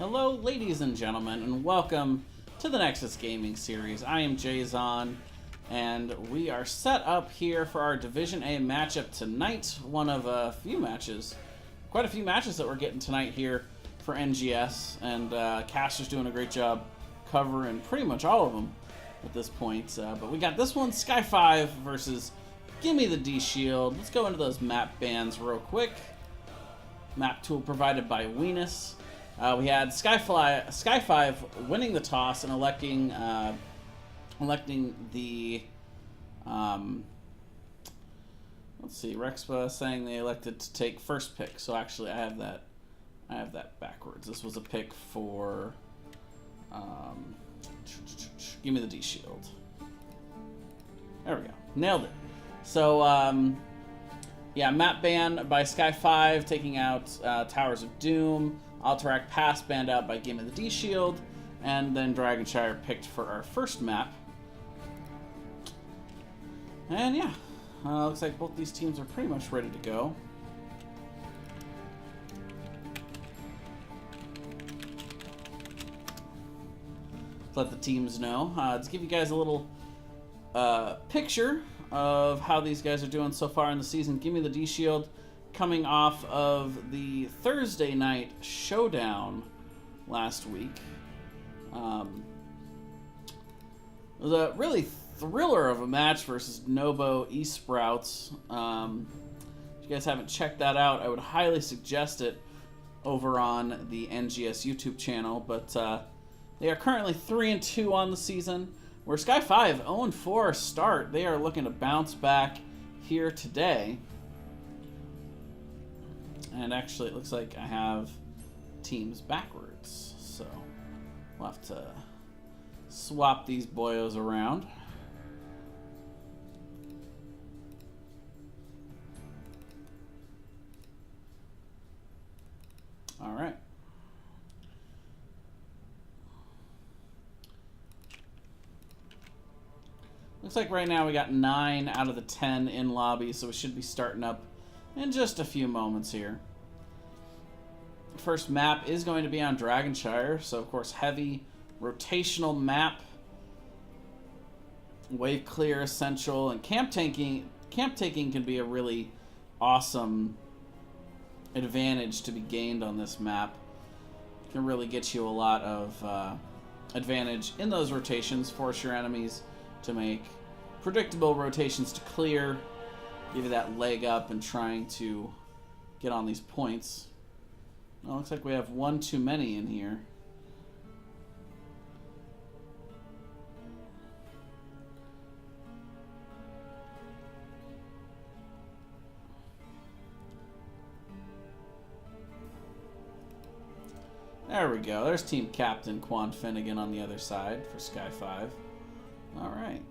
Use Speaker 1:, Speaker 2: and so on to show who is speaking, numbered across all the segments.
Speaker 1: Hello, ladies and gentlemen, and welcome to the Nexus Gaming Series. I am Jason, and we are set up here for our Division A matchup tonight. One of a few matches, quite a few matches that we're getting tonight here for NGS, and Caster's doing a great job covering pretty much all of them at this point. But we got this one, Sky5 versus Gimme the D-Shield. Let's go into those map bans real quick. Map tool provided by Weenus. We had Sky5 winning the toss and electing the let's see, Rexpa saying they elected to take first pick. So actually I have that backwards. This was a pick for Give me the D shield. There we go. Nailed it. So yeah, map ban by Sky5 taking out Towers of Doom. Alterac Pass banned out by Gimme the D-Shield, and then Dragonshire picked for our first map. And yeah, looks like both these teams are pretty much ready to go. Let the teams know. To give you guys a little picture of how these guys are doing so far in the season. Gimme the D-Shield coming off of the Thursday night showdown last week. It was a really thriller of a match versus Nobo eSprouts. If you guys haven't checked that out, I would highly suggest it over on the NGS YouTube channel. But they are currently 3-2 on the season, where Sky5 0-4 start. They are looking to bounce back here today. And actually, it looks like I have teams backwards, so we'll have to swap these boyos around. All right. Looks like right now we got 9 out of the 10 in lobby, so we should be starting up in just a few moments here. First map is going to be on Dragonshire, so of course heavy rotational map. Wave clear essential, and camp taking can be a really awesome advantage to be gained on this map. It can really get you a lot of advantage in those rotations, force your enemies to make predictable rotations to clear, give you that leg up in trying to get on these points. Well, looks like we have one too many in here. There we go. There's team captain Quan Finnegan on the other side for Sky5. All right.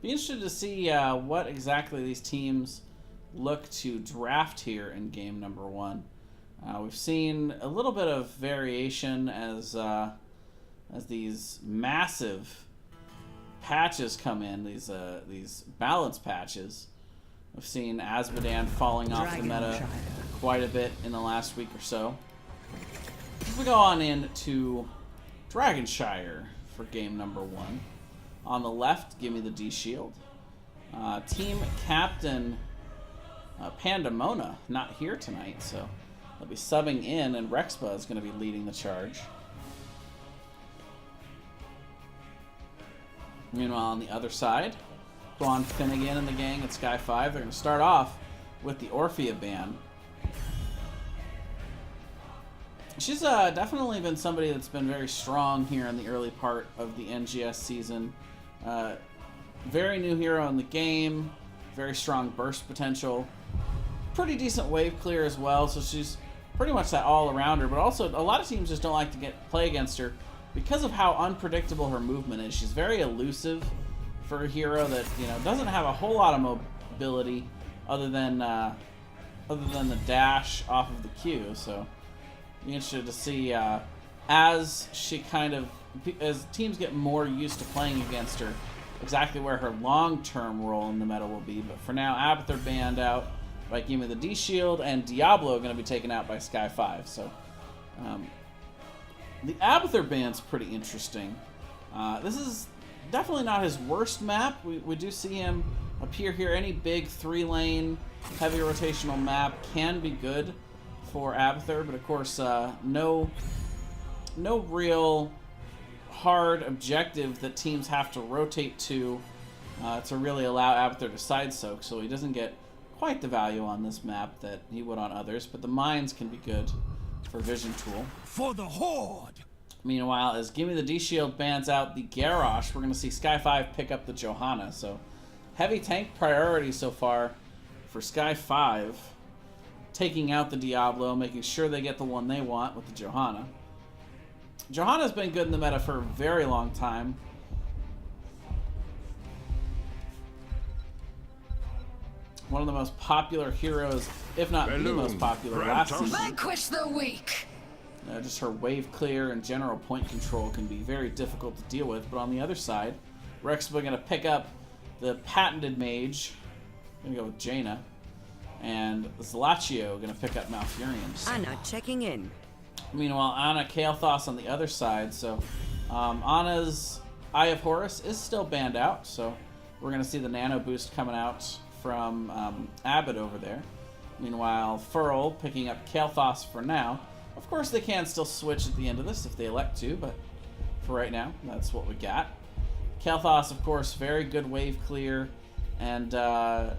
Speaker 1: Be interested to see what exactly these teams look to draft here in game number 1. We've seen a little bit of variation as these massive patches come in, these balance patches. We've seen Azmodan falling off the meta quite a bit in the last week or so. We go on into Dragonshire for game number 1. On the left, Gimme the D-Shield. Team captain Pandemona not here tonight, so they'll be subbing in, and Rexpa is going to be leading the charge. Meanwhile, on the other side, Quan Finnegan and the gang at Sky5, they're going to start off with the Orphea ban. She's definitely been somebody that's been very strong here in the early part of the NGS season. Very new hero in the game, very strong burst potential, pretty decent wave clear as well, so she's pretty much that all-arounder, but also a lot of teams just don't like to play against her because of how unpredictable her movement is. She's very elusive for a hero that, you know, doesn't have a whole lot of ability other than the dash off of the Q. So be interested to see as teams get more used to playing against her, exactly where her long-term role in the meta will be. But for now, Abathur banned out by Gimme the D-Shield, and Diablo going to be taken out by Sky5. So the Abathur ban's pretty interesting. This is definitely not his worst map. We do see him appear here. Any big 3-lane, heavy rotational map can be good for Abathur, but of course, no real hard objective that teams have to rotate to really allow Abathur to side soak, so he doesn't get quite the value on this map that he would on others, but the mines can be good for vision tool.
Speaker 2: For the Horde!
Speaker 1: Meanwhile, as Gimme the D-Shield bans out the Garrosh, we're going to see Sky5 pick up the Johanna, so heavy tank priority so far for Sky5, taking out the Diablo, making sure they get the one they want with the Johanna. Johanna's been good in the meta for a very long time. One of the most popular heroes, if not the most popular last season.
Speaker 3: Vanquish the weak!
Speaker 1: Just her wave clear and general point control can be very difficult to deal with. But on the other side, Rexpa going to pick up the patented mage. Going to go with Jaina. And Zlachio going to pick up Malfurion.
Speaker 4: Anna checking in.
Speaker 1: Meanwhile, Anna Kael'thas on the other side. So Anna's Eye of Horus is still banned out. So we're going to see the nano boost coming out from Abbott over there. Meanwhile, Furl picking up Kael'thas for now. Of course, they can still switch at the end of this if they elect to, but for right now, that's what we got. Kael'thas, of course, very good wave clear, and a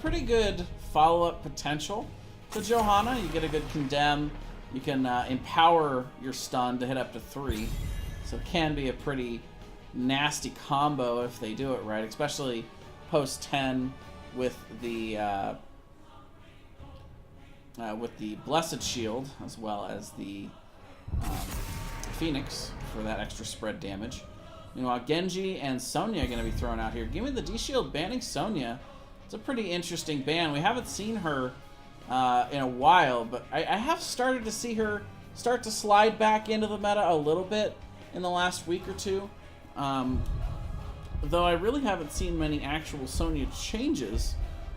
Speaker 1: pretty good follow-up potential to Johanna. You get a good condemn. You can empower your stun to hit up to 3, so it can be a pretty nasty combo if they do it right, especially post 10 with the Blessed Shield, as well as the Phoenix for that extra spread damage. Meanwhile, Genji and Sonya are going to be thrown out here. Give me the D-Shield banning Sonya. It's a pretty interesting ban. We haven't seen her in a while, but I have started to see her start to slide back into the meta a little bit in the last week or two. Though I really haven't seen many actual Sonya changes,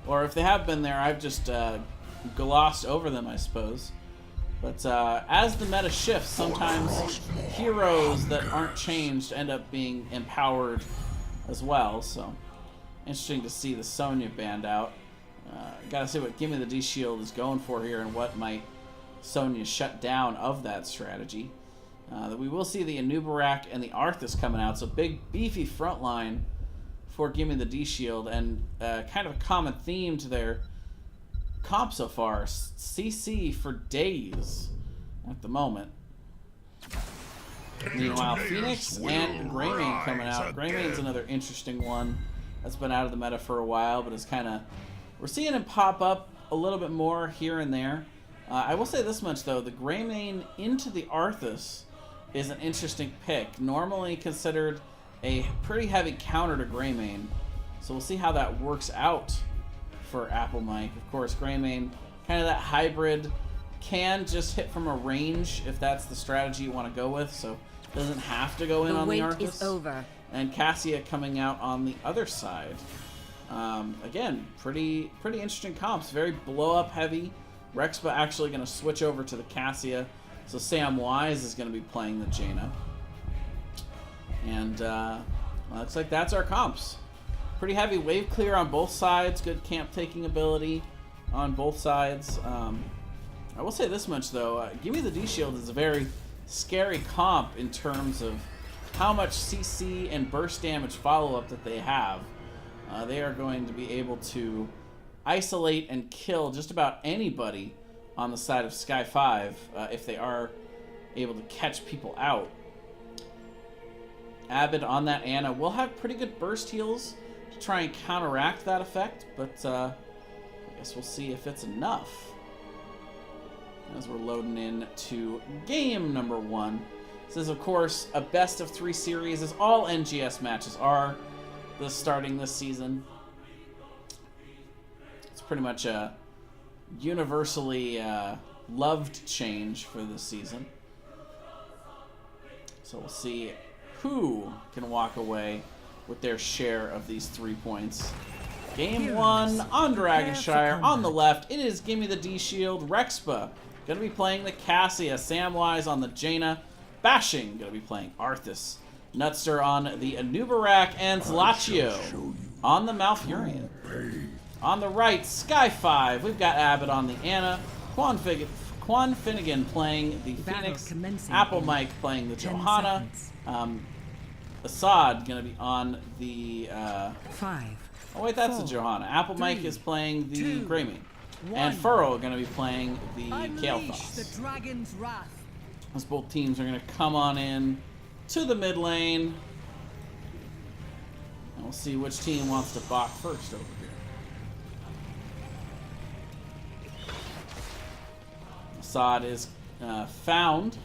Speaker 1: or if they have been there, I've just glossed over them, I suppose. But as the meta shifts, sometimes heroes that aren't changed end up being empowered as well. So interesting to see the Sonya banned out. Gotta see what Gimme the D-Shield is going for here and what might Sonya shut down of that strategy. We will see the Anubarak and the Arthas coming out, so big beefy front line for Gimme the D-Shield, and kind of a common theme to their comp so far. CC for days at the moment. Meanwhile, Phoenix and Greymane coming out. Greymane's another interesting one that's been out of the meta for a while, but it's kind of, we're seeing him pop up a little bit more here and there. I will say this much though, the Greymane into the Arthas is an interesting pick. Normally considered a pretty heavy counter to Greymane, so we'll see how that works out for Apple Mike. Of course, Greymane, kind of that hybrid, can just hit from a range if that's the strategy you want to go with, so doesn't have to go in on the Arthas.
Speaker 4: The wait is over.
Speaker 1: And Cassia coming out on the other side. Again, pretty interesting comps. Very blow-up heavy. Rexpa actually going to switch over to the Cassia, so Sam Wise is going to be playing the Jaina. And looks like that's our comps. Pretty heavy wave clear on both sides. Good camp taking ability on both sides. I will say this much though. Gimme the D-Shield is a very scary comp in terms of how much CC and burst damage follow-up that they have. They are going to be able to isolate and kill just about anybody on the side of Sky5 if they are able to catch people out. Abbott on that Anna will have pretty good burst heals to try and counteract that effect, but I guess we'll see if it's enough as we're loading in to game number 1. This is, of course, a best-of-3 series, as all NGS matches are starting this season. pretty much a universally loved change for this season. So we'll see who can walk away with their share of these 3 points. Game 1 on Dragonshire. On the left, it is Gimme the D-Shield. Rexpa going to be playing the Cassia. Samwise on the Jaina. Bashing going to be playing Arthas. Nutster on the Anubarak. And Zlachio on the Malfurion. On the right, Sky5. We've got Abbott on the Anna. Quan Finnegan playing the Phoenix. Apple Mike playing the Johanna. Assad going to be on the...
Speaker 2: 5.
Speaker 1: Oh wait, that's the Johanna. Apple Mike is playing the Greymane. And Furrow going to be playing the Kael'thas.
Speaker 2: The dragon's wrath.
Speaker 1: As both teams are going to come on in to the mid lane. And we'll see which team wants to balk first over here. Assad is found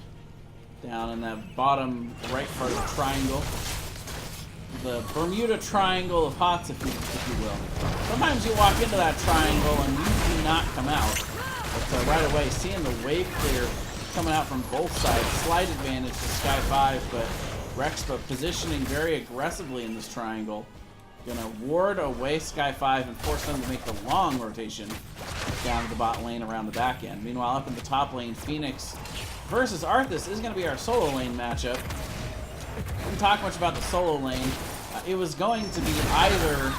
Speaker 1: down in that bottom right part of the triangle. The Bermuda Triangle of Hots, if you will. Sometimes you walk into that triangle and you do not come out. But right away, seeing the wave clear coming out from both sides, slight advantage to Sky5, but Rexpa positioning very aggressively in this triangle. Gonna ward away Sky5 and force them to make the long rotation down to the bot lane around the back end. Meanwhile, up in the top lane, Phoenix versus Arthas is gonna be our solo lane matchup. We didn't talk much about the solo lane. It was going to be either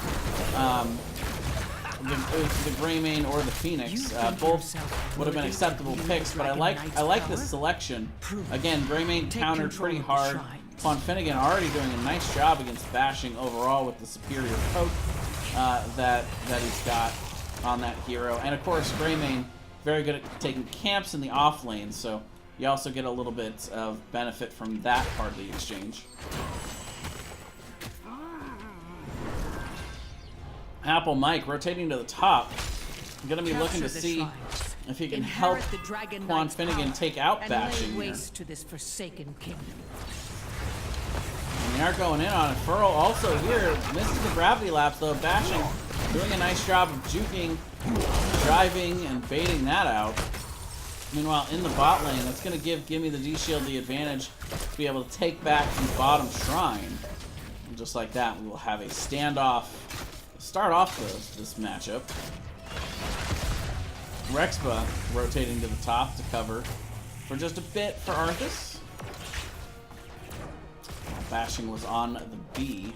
Speaker 1: the Greymane or the Phoenix. Both would have been acceptable picks, but I like this selection. Again, Greymane countered pretty hard. Quan Finnegan already doing a nice job against Bashing overall with the superior poke that he's got on that hero. And of course, Greymane very good at taking camps in the off lane, so you also get a little bit of benefit from that part of the exchange. Apple Mike rotating to the top. I'm going to be looking to see if he can help Quan Finnegan take out Bashing here.
Speaker 2: To this forsaken kingdom.
Speaker 1: And they are going in on it. Furl also here misses the gravity lapse though. Bashing doing a nice job of juking, driving, and baiting that out. Meanwhile, in the bot lane, that's going to give Gimme the D-Shield the advantage to be able to take back the bottom shrine. And just like that, we will have a standoff to start off this matchup. Rexpa rotating to the top to cover for just a bit for Arthas. Bashing was on the B.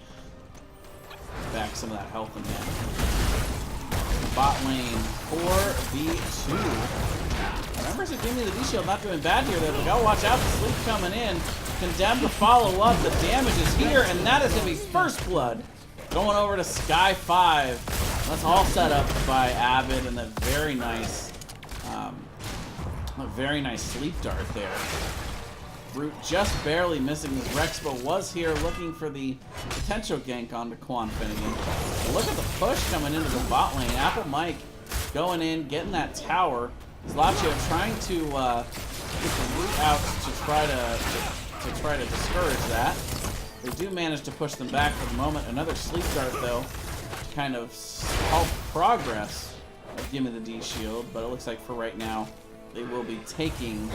Speaker 1: Back some of that health in there. Bot lane 4v2. Members of Gimme the D-Shield not doing bad here, though. We gotta watch out. The sleep coming in. Condemned to follow up. The damage is here, and that is gonna be first blood. Going over to Sky5. That's all set up by Avid, and that very nice sleep dart there. Root just barely missing as Rexpa was here looking for the potential gank onto Quan Finnegan. But look at the push coming into the bot lane. Apple Mike going in, getting that tower. Zlachio trying to get the root out to try to discourage that. They do manage to push them back for the moment. Another sleep dart though, to kind of help progress of Gimme the D-Shield, but it looks like for right now they will be taking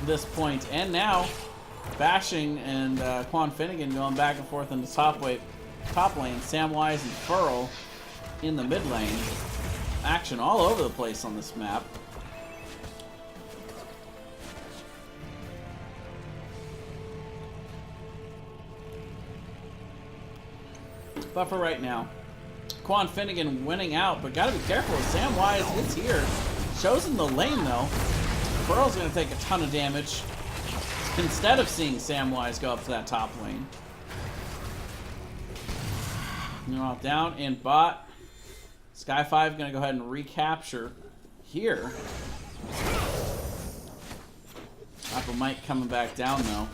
Speaker 1: this point. And now Bashing and Quan Finnegan going back and forth in the top lane. Samwise and Furl in the mid lane. Action all over the place on this map. But for right now, Quan Finnegan winning out, but gotta be careful. Samwise is here. Shows in the lane though. Furl's gonna take a ton of damage instead of seeing Samwise go up to that top lane. Meanwhile, down in bot, Sky5 gonna go ahead and recapture here. Apple Mike coming back down though.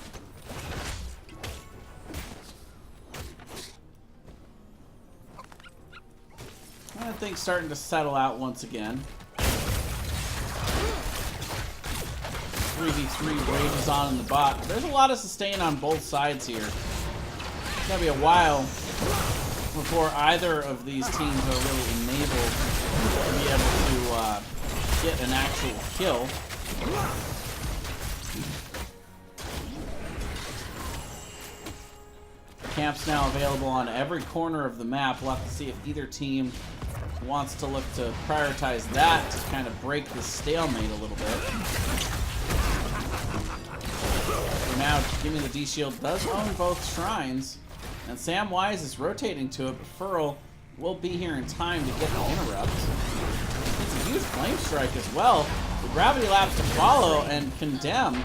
Speaker 1: I think starting to settle out once again. 3v3 rages on in the bot. There's a lot of sustain on both sides here. It's gonna be a while before either of these teams are really enabled to be able to get an actual kill. Camps now available on every corner of the map. We'll have to see if either team wants to look to prioritize that to kind of break the stalemate a little bit. For now, Gimme the D-Shield does own both shrines, and Samwise is rotating to it, but Furl will be here in time to get the interrupt. It's a huge flame strike as well. The gravity lapse to follow, and Condemn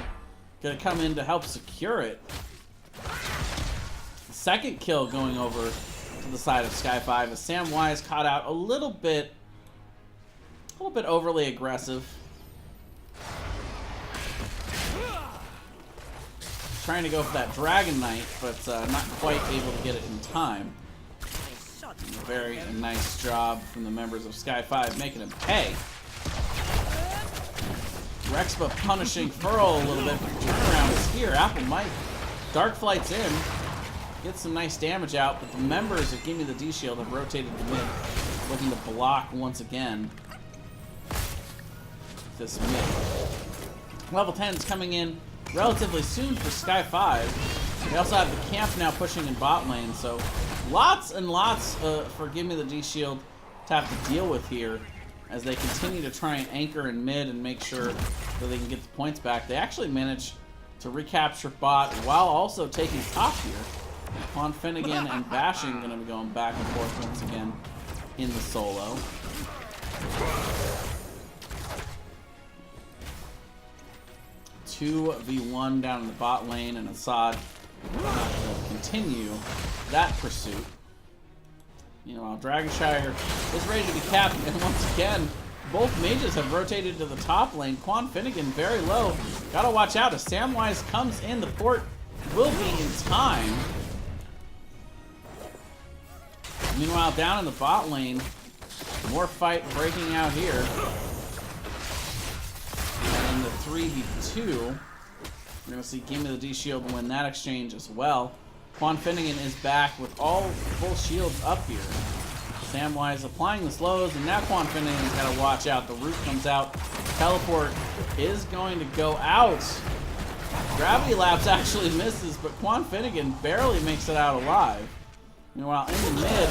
Speaker 1: gonna come in to help secure it. Second kill going over to the side of Sky5 as Samwise caught out a little bit overly aggressive. Trying to go for that Dragon Knight, but not quite able to get it in time. Very nice job from the members of Sky5 making him pay. Rexpa punishing Furl a little bit, but the turnaround is here. Apple Mike, Dark Flight's in. Get some nice damage out, but the members of Gimme the D-Shield have rotated to mid, looking to block once again this mid. Level 10's coming in relatively soon for Sky5. They also have the camp now pushing in bot lane, so lots and lots for Gimme the D-Shield to have to deal with here as they continue to try and anchor in mid and make sure that they can get the points back. They actually managed to recapture bot while also taking top here. Quan Finnegan and Bashing going to be going back and forth once again in the solo. Two v1 down in the bot lane, and Assad will continue that pursuit. Meanwhile, Dragonshire is ready to be capped, and once again, both mages have rotated to the top lane. Quan Finnegan very low. Gotta watch out as Samwise comes in. The port will be in time. Meanwhile, down in the bot lane, more fight breaking out here. And in the 3v2, we're going to see Gimme the D-Shield win that exchange as well. Quan Finnegan is back with all full shields up here. Samwise applying the slows, and now Quan Finnegan's got to watch out. The root comes out. Teleport is going to go out. Gravity Lapse actually misses, but Quan Finnegan barely makes it out alive. Meanwhile, in the mid,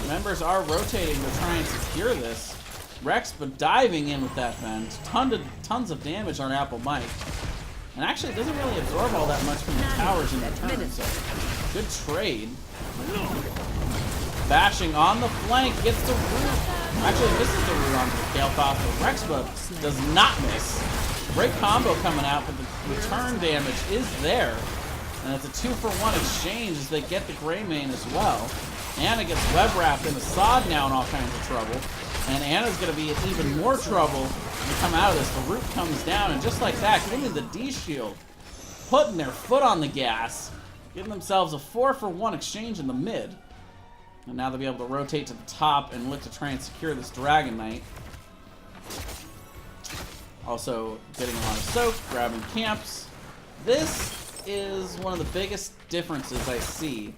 Speaker 1: members are rotating to try and secure this. Rex, but diving in with that bend. Tons of damage on Apple Mike. And actually, it doesn't really absorb all that much from the towers in return, so good trade. Bashing on the flank, gets the root. Actually, misses the root onto the Kael'thas, but Rexpa does not miss. Great combo coming out, but the return damage is there. And it's a 2-for-1 exchange as they get the Greymane as well. Anna gets web wrapped, and Assad now in all kinds of trouble. And Anna's going to be in even more trouble to come out of this. The root comes down, and just like that, getting the D-Shield, putting their foot on the gas, getting themselves a 4-for-1 exchange in the mid. And now they'll be able to rotate to the top and look to try and secure this Dragon Knight. Also getting a lot of soak, grabbing camps. This is one of the biggest differences I see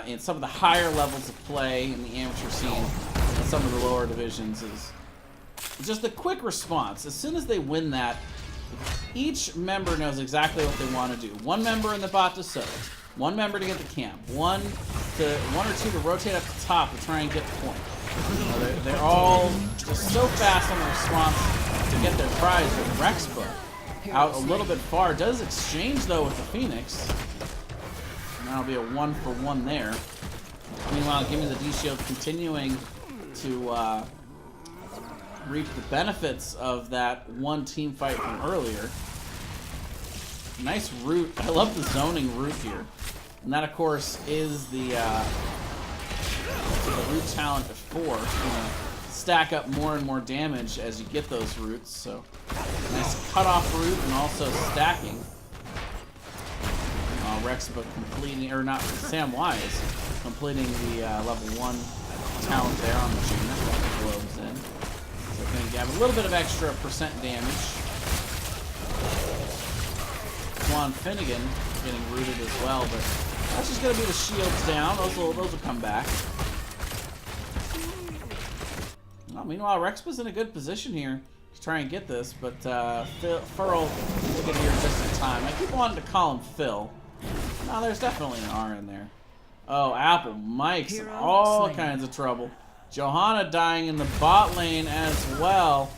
Speaker 1: in some of the higher levels of play in the amateur scene and some of the lower divisions is just a quick response. As soon as they win that, each member knows exactly what they want to do. One member in the bot to soak, one member to get the camp, one or two to rotate up the top to try and get the point. They're all just so fast on the response to get their prize. With Rexpa out a little bit far, does exchange though with the Phoenix. And that'll be a 1-for-1 there. Meanwhile, Gimme the D-Shield continuing to reap the benefits of that one team fight from earlier. Nice root. I love the zoning root here. And that, of course, is the root talent before. It's gonna stack up more and more damage as you get those roots. So nice cutoff root and also stacking. Rexpa completing, or not, Samwise completing the level 1 talent there on the Jaina. Globes in. So we're going to have a little bit of extra percent damage. Quan Finnegan getting rooted as well, but That's just going to be the shields down. Those will come back. Well, meanwhile, Rexpa's in a good position here to try and get this, but Furl will get here just in time. I keep wanting to call him Phil. No, there's definitely an R in there. Oh, Apple Mike's in all kinds of trouble. Johanna dying in the bot lane as well.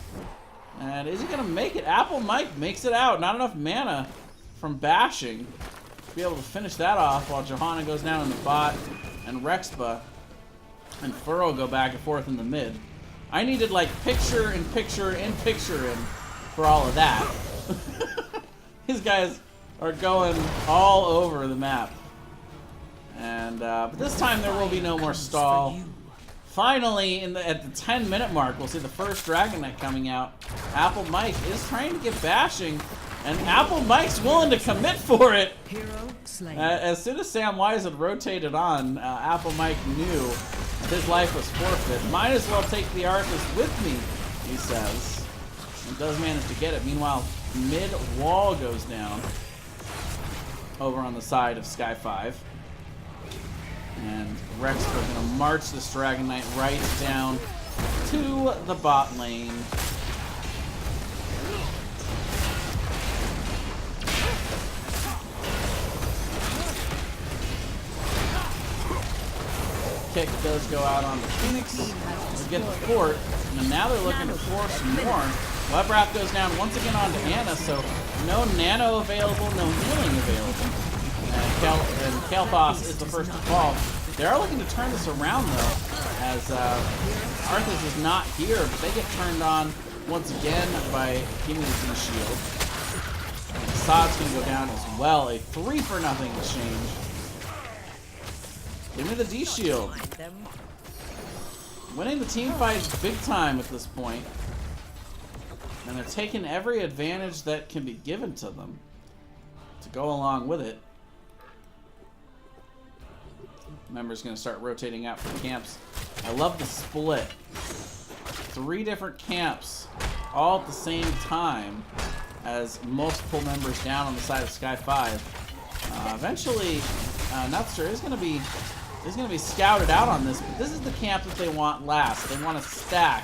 Speaker 1: And is he going to make it? Apple Mike makes it out. Not enough mana from bashing to be able to finish that off while Johanna goes down in the bot and Rexpa and Furrow go back and forth in the mid. I needed like picture in picture in picture in for all of that. These guys are going all over the map. And but this time there will be no more stall. Finally, at the 10-minute mark, we'll see the first Dragon Knight coming out. Apple Mike is trying to get bashing, and Apple Mike's willing to commit for it. As soon as Sam Wise had rotated on, Apple Mike knew his life was forfeit. Might as well take the Arthas with me, he says. And does manage to get it. Meanwhile, mid-wall goes down over on the side of Sky5. And Rex are going to march this Dragon Knight right down to the bot lane. Kick does go out on the Phoenix to get the fort, and now they're looking to force more. Web Wrap goes down once again onto Anna, so no nano available, no healing available. And Kalthos is the first to fall. They are looking to turn this around, though, as Arthas is not here, but they get turned on once again by Gimme the shield. And Assad's going to go down as well. A 3-for-0 exchange. Give me the D-shield. Winning the team fights big time at this point. And they're taking every advantage that can be given to them to go along with it. Members going to start rotating out for camps. I love the split. 3 different camps all at the same time as multiple members down on the side of Sky5. Eventually, Nutster is going to be scouted out on this, but this is the camp that they want last. They want to stack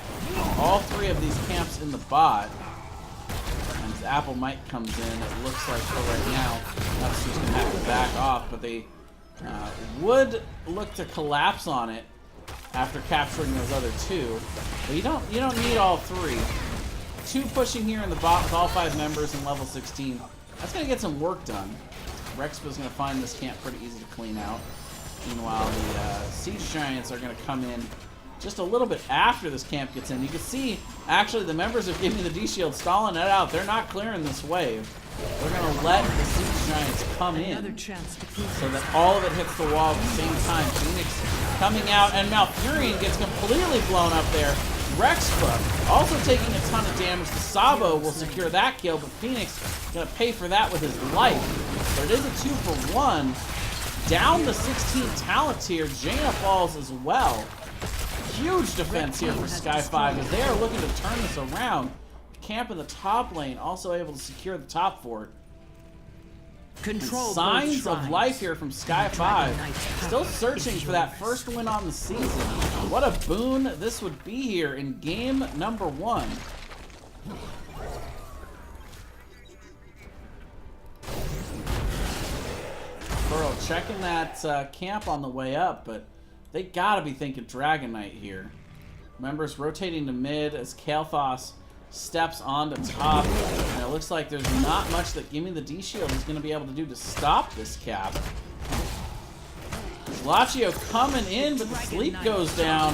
Speaker 1: all 3 of these camps in the bot. And as Apple Mike comes in, it looks like for right now, Nutster's going to have to back off, but they would look to collapse on it after capturing those other 2, but you don't need all 3. 2 pushing here in the bot with all 5 members in level 16. That's gonna get some work done. Rexpa's gonna find this camp pretty easy to clean out. Meanwhile, the Siege Giants are gonna come in just a little bit after this camp gets in. You can see actually the members of Gimme the D-Shield stalling it out. They're not clearing this wave. They're going to let the Siege Giants come in so that all of it hits the wall at the same time. Phoenix coming out, and Malfurion gets completely blown up there. Rexpa also taking a ton of damage. The Sabo will secure that kill, but Phoenix going to pay for that with his life. So it is a 2-for-1. Down the 16 talent tier. Jaina falls as well. Huge defense here for Sky5 as they are looking to turn this around. Camp in the top lane, also able to secure the top fort. Signs of life here from Sky5. Still searching for that first win on the season. What a boon this would be here in game number 1. Burrow checking that camp on the way up, but they gotta be thinking Dragon Knight here. Members rotating to mid as Kalthos steps onto top, and it looks like there's not much that Gimme the D-Shield is going to be able to do to stop this cap. Lachio coming in, but the sleep goes down,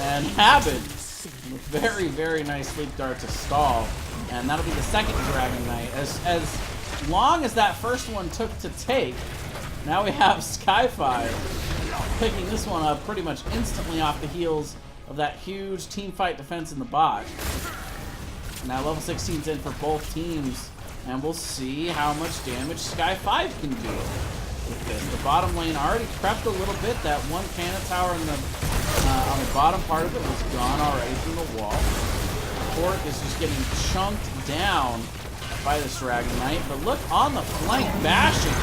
Speaker 1: and Habit with very, very nice sleep dart to stall, and that'll be the second Dragon Knight. As long as that first one took to take, now we have Sky5 picking this one up pretty much instantly off the heels of that huge team fight defense in the bot. Now level 16's in for both teams, and we'll see how much damage Sky5 can do with this. The bottom lane already prepped a little bit. That one cannon tower in the on the bottom part of it was gone already from the wall. Fort is just getting chunked down by this Dragon Knight, but look on the flank, bashing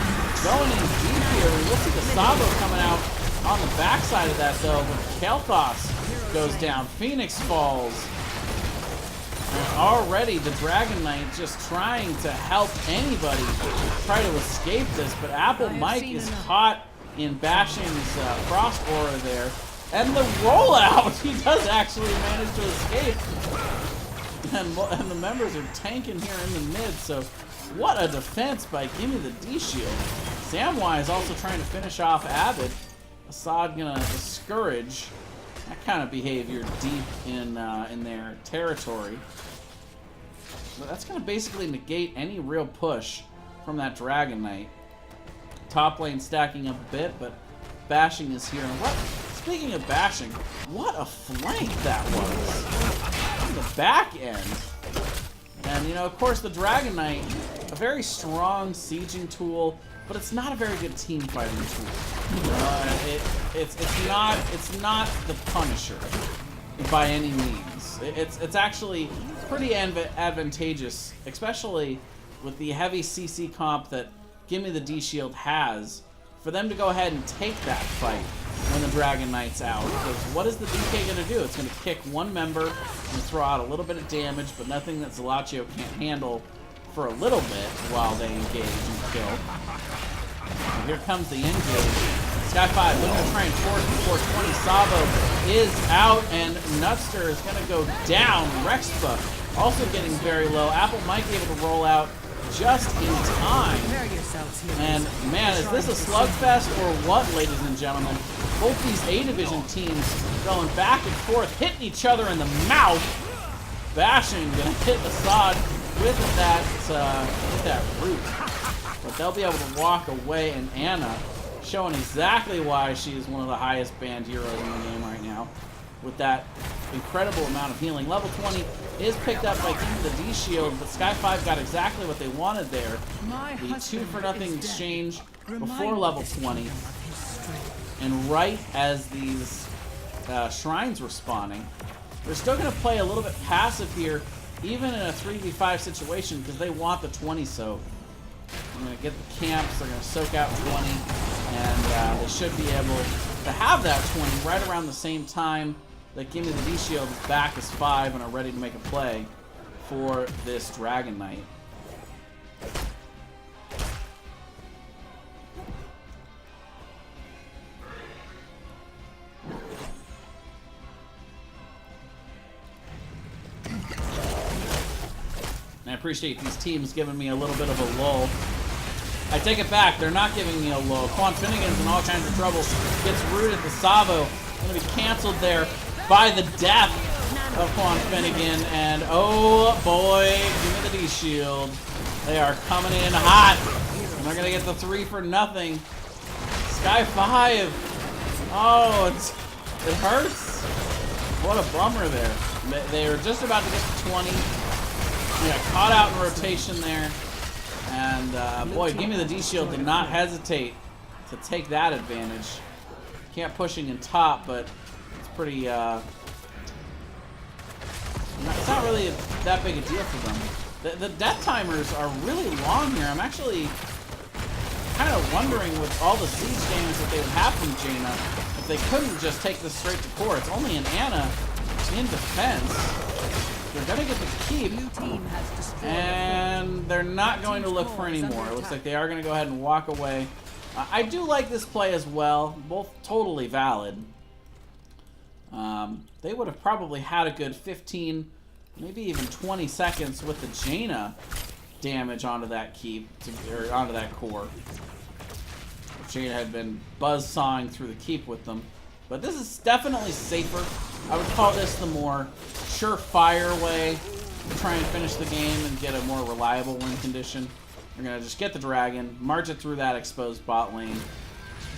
Speaker 1: going in deep here. We will see the Sabo coming out on the backside of that, though. But Kel'Thas goes down. Phoenix falls. And already the Dragon Knight just trying to help anybody try to escape this. But Apple Mike is caught in Bashing's Frost Aura there. And the rollout! He does actually manage to escape. And the members are tanking here in the mid, so what a defense by Gimme the D-Shield. Samwise also trying to finish off Abbott. Assad gonna discourage that kind of behavior deep in their territory. But that's gonna basically negate any real push from that Dragon Knight. Top lane stacking up a bit, but Bashing is here. And speaking of Bashing, what a flank that was on the back end. And, you know, of course, the Dragon Knight, a very strong sieging tool, but it's not a very good team fighting tool. It's not the Punisher by any means. It's actually pretty advantageous, especially with the heavy CC comp that Gimme the D-Shield has, for them to go ahead and take that fight when the Dragon Knight's out. Because what is the DK going to do? It's going to kick one member and throw out a little bit of damage, but nothing that Zalaccio can't handle for a little bit while they engage and kill. And here comes the engage. Sky5 looking to try and force before 20. Sabo is out, and Nutster is going to go down. Rexpa also getting very low. Apple might be able to roll out just in time. And man, is this a slugfest or what, ladies and gentlemen? Both these A Division teams going back and forth, hitting each other in the mouth. Bashing gonna hit Assad with that root. But they'll be able to walk away, and Anna showing exactly why she is one of the highest banned heroes in the game right now, with that incredible amount of healing. Level 20 is picked up by Gimme the D-Shield, but Sky5 got exactly what they wanted there. The 2-for-0 exchange before level 20. And right as these shrines were spawning, they're still going to play a little bit passive here, even in a 3v5 situation, because they want the 20 soak. I'm going to get the camps, they're going to soak out 20, and they should be able to have that 20 right around the same time that Gimme the D-Shield is back as 5 and are ready to make a play for this Dragon Knight. And I appreciate these teams giving me a little bit of a lull. I take it back, they're not giving me a lull. Quan Finnegan's in all kinds of trouble. Gets rooted to Savo. Going to be canceled there by the death of Quan Finnegan. And oh boy, Gimme the D-Shield. They are coming in hot. And they're going to get the 3-for-0. Sky5. Oh, it hurts. What a bummer there. They were just about to get to 20. They got caught out in rotation there. And boy, Gimme the D-Shield did not hesitate to take that advantage. Camp pushing in top, but it's pretty, it's not really that big a deal for them. The death timers are really long here. I'm actually kind of wondering, with all the siege damage that they would have from Jaina, if they couldn't just take this straight to core. It's only an Anna in defense. They're going to get the keep, and they're not going to look for any more. It looks like they are going to go ahead and walk away. I do like this play as well, both totally valid. They would have probably had a good 15, maybe even 20 seconds with the Jaina damage onto that keep, or onto that core. Jaina had been buzzsawing through the keep with them. But this is definitely safer. I would call this the more surefire way to try and finish the game and get a more reliable win condition. They're going to just get the dragon, march it through that exposed bot lane.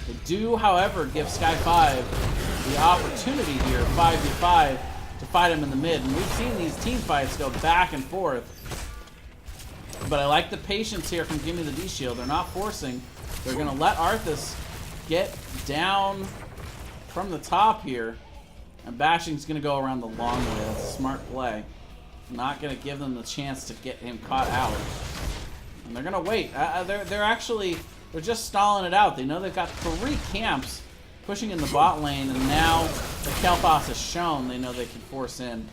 Speaker 1: They do, however, give Sky5 the opportunity here, 5v5, to fight him in the mid. And we've seen these team fights go back and forth. But I like the patience here from Gimme the D-Shield. They're not forcing. They're going to let Arthas get down from the top here, and Bashing's going to go around the long way. That's a smart play. Not going to give them the chance to get him caught out. And they're going to wait. They're actually They're just stalling it out. They know they've got 3 camps pushing in the bot lane, and now the Kel'Thas has shown they know they can force in.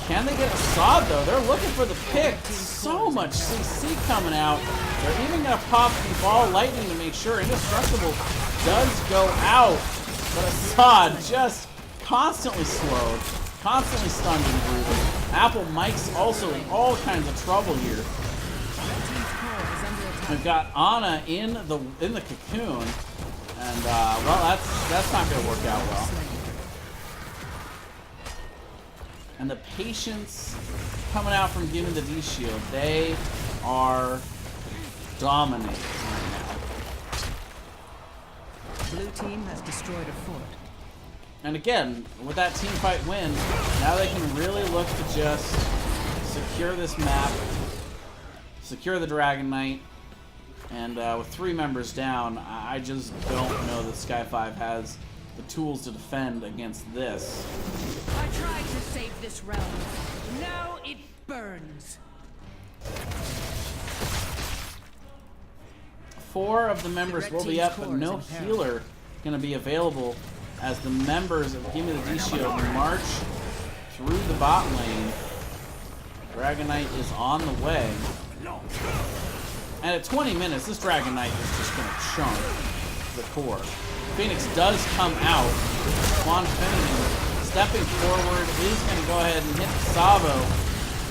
Speaker 1: Can they get a sod, though? They're looking for the pick. So much CC coming out. They're even going to pop the ball lightning to make sure Indestructible does go out. But a sod just constantly slowed, constantly stunned and brutal. Apple Mike's also in all kinds of trouble here. We've got Ana in the cocoon, and well, that's not going to work out well. And the patience coming out from Gimme the D Shield, they are dominating right now.
Speaker 2: Blue team has destroyed a fort.
Speaker 1: And again, with that team fight win, now they can really look to just secure this map, secure the Dragon Knight, and with 3 members down, I just don't know that Sky5 has the tools to defend against this.
Speaker 2: I tried to save this realm. Now it burns.
Speaker 1: 4 of the members will be up, but no healer going to be available as the members of Gimme the D Shield march through the bot lane. Dragon Knight is on the way. And at 20 minutes, this Dragon Knight is just going to chunk the core. Phoenix does come out. Juan Finnegan stepping forward is going to go ahead and hit Savo.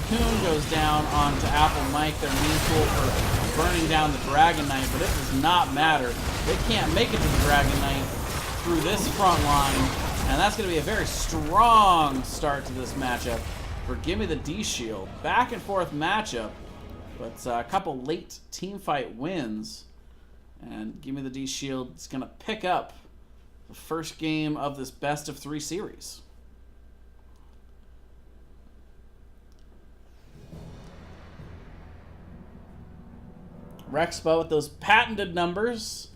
Speaker 1: Coon goes down onto Apple Mike. They're meaningful for burning down the Dragon Knight, but it does not matter. They can't make it to the Dragon Knight through this front line, and that's going to be a very strong start to this matchup for Gimme the D Shield. Back and forth matchup, but a couple late team fight wins, and Gimme the D Shield is going to pick up the first game of this best of 3 series. Rexpo with those patented numbers.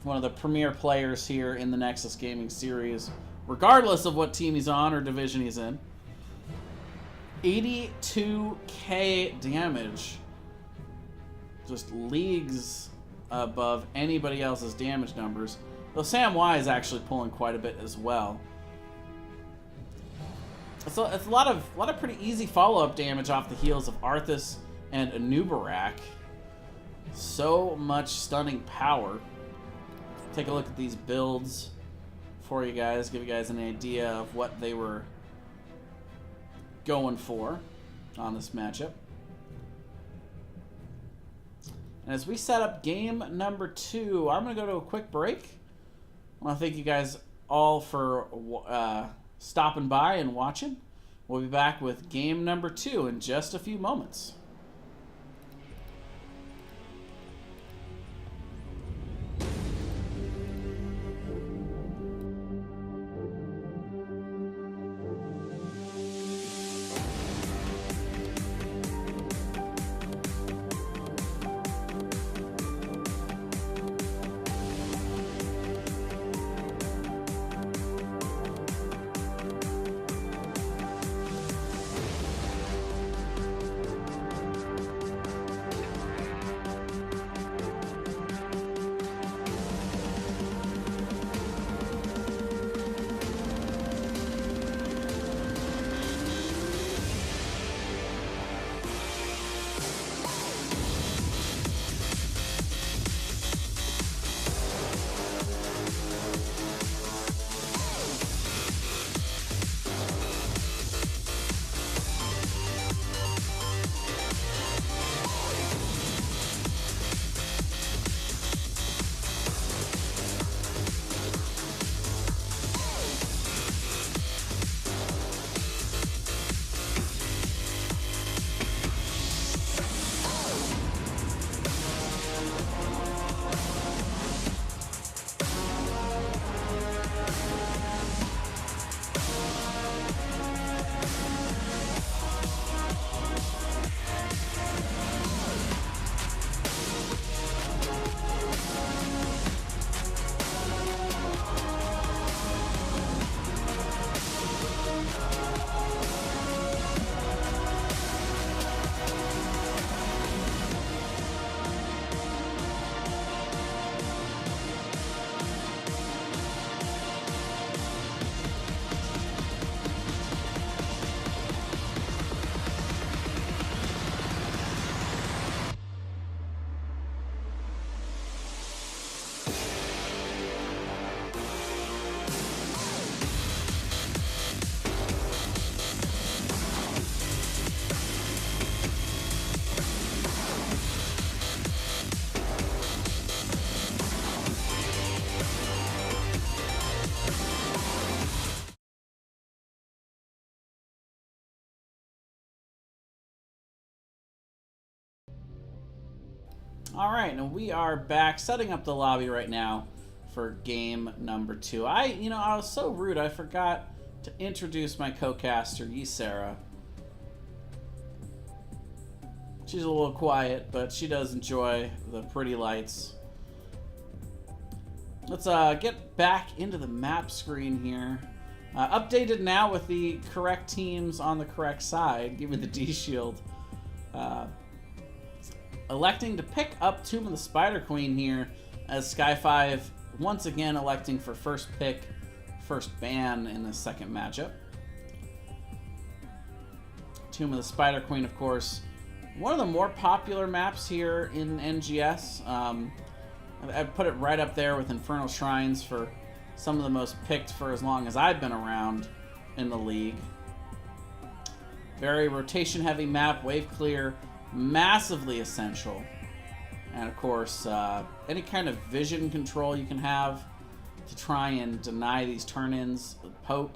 Speaker 1: One of the premier players here in the Nexus Gaming series, regardless of what team he's on or division he's in. 82k damage. Just leagues above anybody else's damage numbers. Though Sam Y is actually pulling quite a bit as well. It's a lot of pretty easy follow-up damage off the heels of Arthas and Anubarak. So much stunning power. Take a look at these builds for you guys, give you guys an idea of what they were going for on this matchup. And as we set up game number 2, I'm going to go to a quick break. I want to thank you guys all for stopping by and watching. We'll be back with game number 2 in just a few moments. Alright, and we are back setting up the lobby right now for game number 2. I was so rude, I forgot to introduce my co-caster, Ysera. She's a little quiet, but she does enjoy the pretty lights. Let's get back into the map screen here. Updated now with the correct teams on the correct side. Give me the D shield. Electing to pick up Tomb of the Spider Queen here as Sky5 once again electing for first pick, first ban in the second matchup. Tomb of the Spider Queen, of course, one of the more popular maps here in NGS. I've put it right up there with Infernal Shrines for some of the most picked for as long as I've been around in the league. Very rotation heavy map, wave clear, massively essential. And of course, any kind of vision control you can have to try and deny these turn-ins, poke,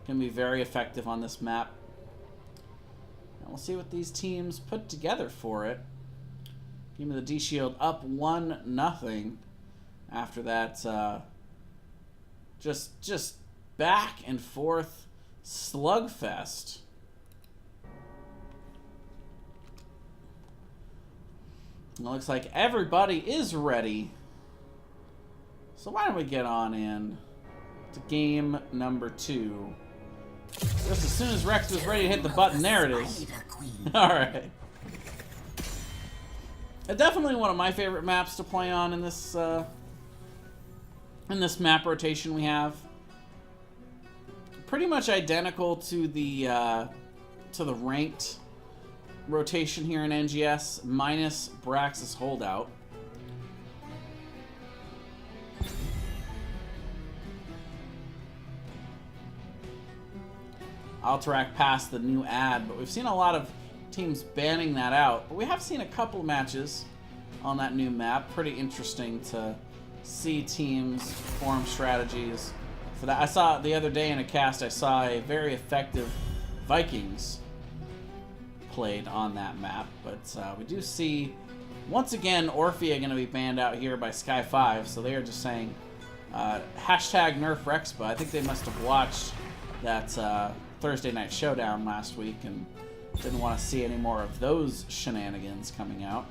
Speaker 1: can be very effective on this map. And we'll see what these teams put together for it. Give me the D shield up 1-0 after that. Just back and forth slugfest. It looks like everybody is ready. So why don't we get on in to game number 2. Just as soon as Rex was ready to hit the button, there it is. Alright. Definitely one of my favorite maps to play on in this map rotation we have. Pretty much identical to the ranked rotation here in NGS, minus Brax's holdout. Alterac passed the new ad, but we've seen a lot of teams banning that out. But we have seen a couple matches on that new map. Pretty interesting to see teams form strategies for that. I saw the other day in a cast, I saw a very effective Vikings played on that map, but we do see once again Orphea going to be banned out here by Sky5, so they are just saying hashtag nerf Rexpa. I think they must have watched that Thursday Night Showdown last week and didn't want to see any more of those shenanigans coming out.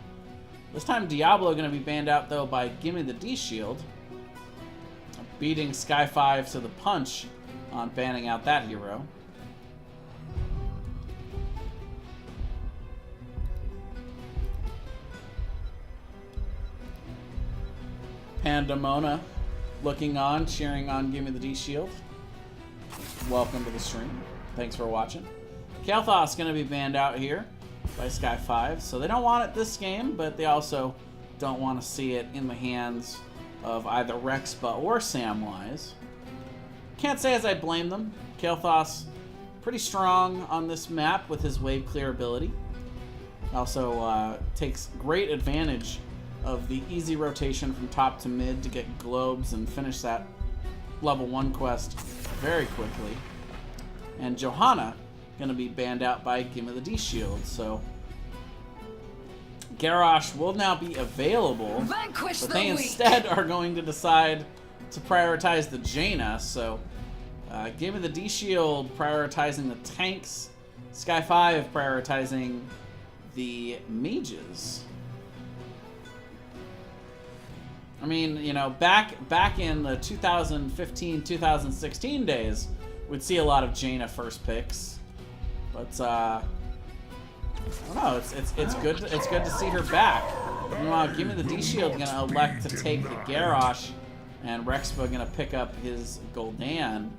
Speaker 1: This time Diablo going to be banned out though by Gimme the D shield, beating Sky5 to the punch on banning out that hero. Pandemona looking on, cheering on Gimme the D shield. Welcome to the stream. Thanks for watching. Kael'thas going to be banned out here by Sky5, so they don't want it this game, but they also don't want to see it in the hands of either Rexpa or Samwise. Can't say as I blame them. Kael'thas pretty strong on this map with his wave clear ability. Also takes great advantage of the easy rotation from top to mid to get globes and finish that level 1 quest very quickly. And Johanna going to be banned out by Gimme the D shield, so Garrosh will now be available, but they instead are going to decide to prioritize the Jaina, so Gimme the D shield prioritizing the tanks, Sky5 prioritizing the mages. I mean, you know, back in the 2015-2016 days, we'd see a lot of Jaina first picks, but I don't know. It's good. It's good to see her back. Meanwhile, Gimme the D shield gonna elect to take the Garrosh, and Rexpa gonna pick up his Gul'dan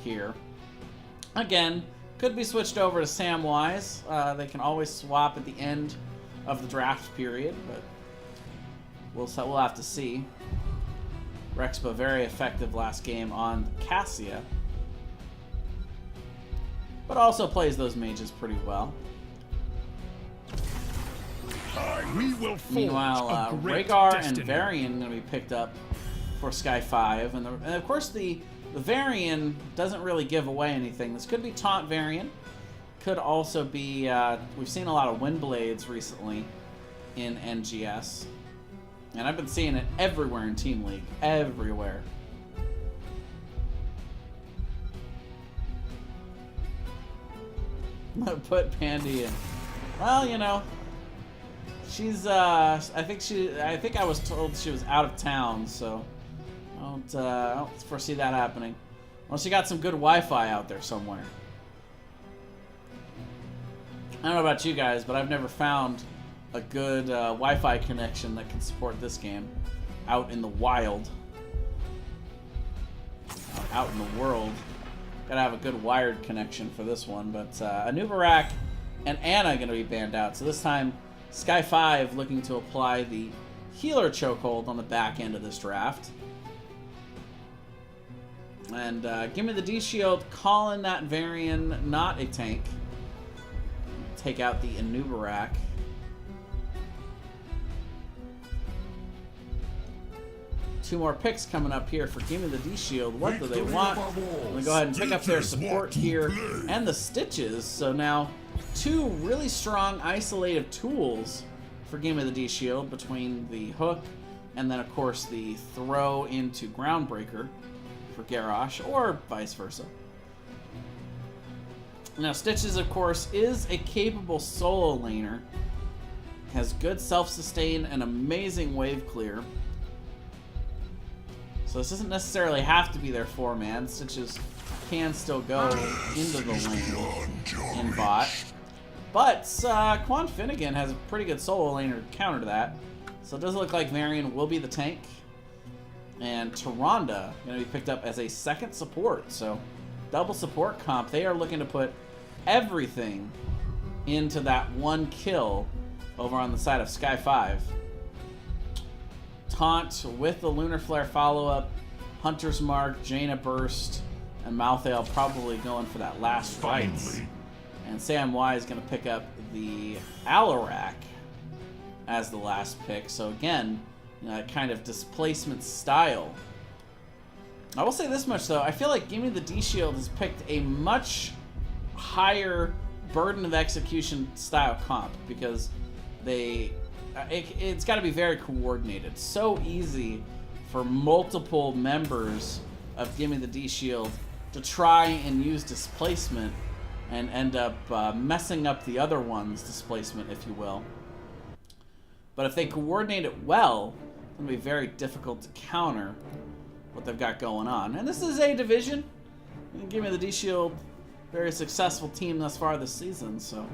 Speaker 1: here. Again, could be switched over to Samwise. They can always swap at the end of the draft period, but we'll have to see. Rexpa very effective last game on Cassia, but also plays those mages pretty well. Meanwhile, Rhaegar and Varian going to be picked up for Sky5, and of course the Varian doesn't really give away anything. This could be Taunt Varian, could also be. We've seen a lot of Windblades recently in NGS. And I've been seeing it everywhere in Team League. Everywhere. Put Pandy in. Well, you know, she's I think I was told she was out of town, so I don't foresee that happening. Unless you got some good Wi-Fi out there somewhere. I don't know about you guys, but I've never found a good Wi-Fi connection that can support this game out in the wild, out in the world. Gotta have a good wired connection for this one, but Anubarak and Anna gonna be banned out. So this time, Sky5 looking to apply the healer chokehold on the back end of this draft. And Gimme the D-Shield, calling that Varian not a tank. Take out the Anubarak. Two more picks coming up here for Gimme the D-Shield. What do they want? I'm going to go ahead and pick up their support here and the Stitches. So now two really strong isolative tools for Gimme the D-Shield between the hook and then, of course, the throw into Groundbreaker for Garrosh, or vice versa. Now, Stitches, of course, is a capable solo laner. Has good self-sustain and amazing wave clear. So this doesn't necessarily have to be their 4-man. Stitches can still go into the lane in bot. But Quan Finnegan has a pretty good solo laner to counter that. So it does look like Varian will be the tank. And Tyrande going to be picked up as a second support. So double support comp. They are looking to put everything into that one kill over on the side of Sky5. Taunt with the Lunar Flare follow-up, Hunter's Mark, Jaina Burst, and Malthael probably going for that last fight. And Sam Y is going to pick up the Alarak as the last pick. So again, you know, that kind of displacement style. I will say this much though, I feel like Gimme the D-Shield has picked a much higher burden of execution style comp because it's got to be very coordinated. So easy for multiple members of Gimme the D-Shield to try and use displacement and end up messing up the other one's displacement, if you will. But if they coordinate it well, it's going to be very difficult to counter what they've got going on. And this is a division. Gimme the D-Shield, very successful team thus far this season, so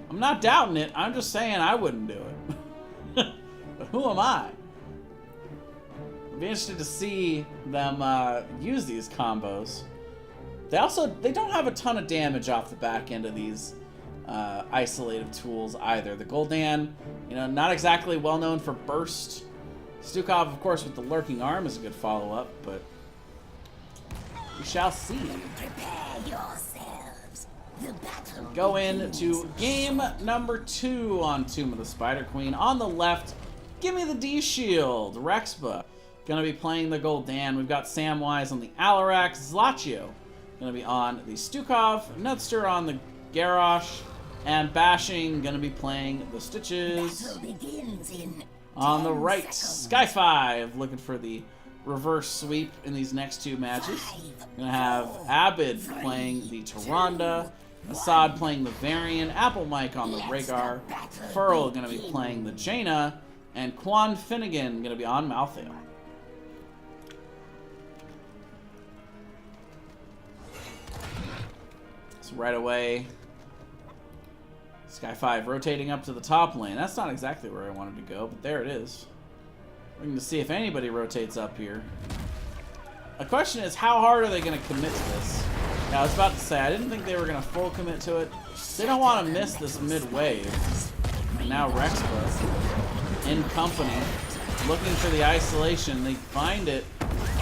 Speaker 1: I'm not doubting it. I'm just saying I wouldn't do it. But who am I? I'd be interested to see them use these combos. They don't have a ton of damage off the back end of these isolative tools either. The Gul'dan, you know, not exactly well known for burst. Stukov, of course, with the lurking arm is a good follow-up, but we shall see.
Speaker 3: Prepare yourselves. The battle
Speaker 1: Go into game number 2 on Tomb of the Spider Queen. On the left, Gimme the D-Shield. Rexpa gonna be playing the Gul'dan. We've got Samwise on the Alarak. Zlachio gonna be on the Stukov. Nutster on the Garrosh. And Bashing gonna be playing the Stitches.
Speaker 3: battle begins in
Speaker 1: On the
Speaker 3: 10
Speaker 1: right,
Speaker 3: seconds.
Speaker 1: Sky5 looking for the reverse sweep in these next two matches. We're gonna have Abid playing the Tyrande, Assad playing the Varian, Apple Mike on the Rhaegar, Furl gonna be playing the Jaina, and Quan Finnegan gonna be on Malthael. So right away, Sky5 rotating up to the top lane. That's not exactly where I wanted to go, but there it is. We're going to see if anybody rotates up here. The question is, how hard are they going to commit to this? Yeah, I was about to say, I didn't think they were going to full commit to it. They don't want to miss this mid-wave. And now Rexpa, in company, looking for the isolation. They find it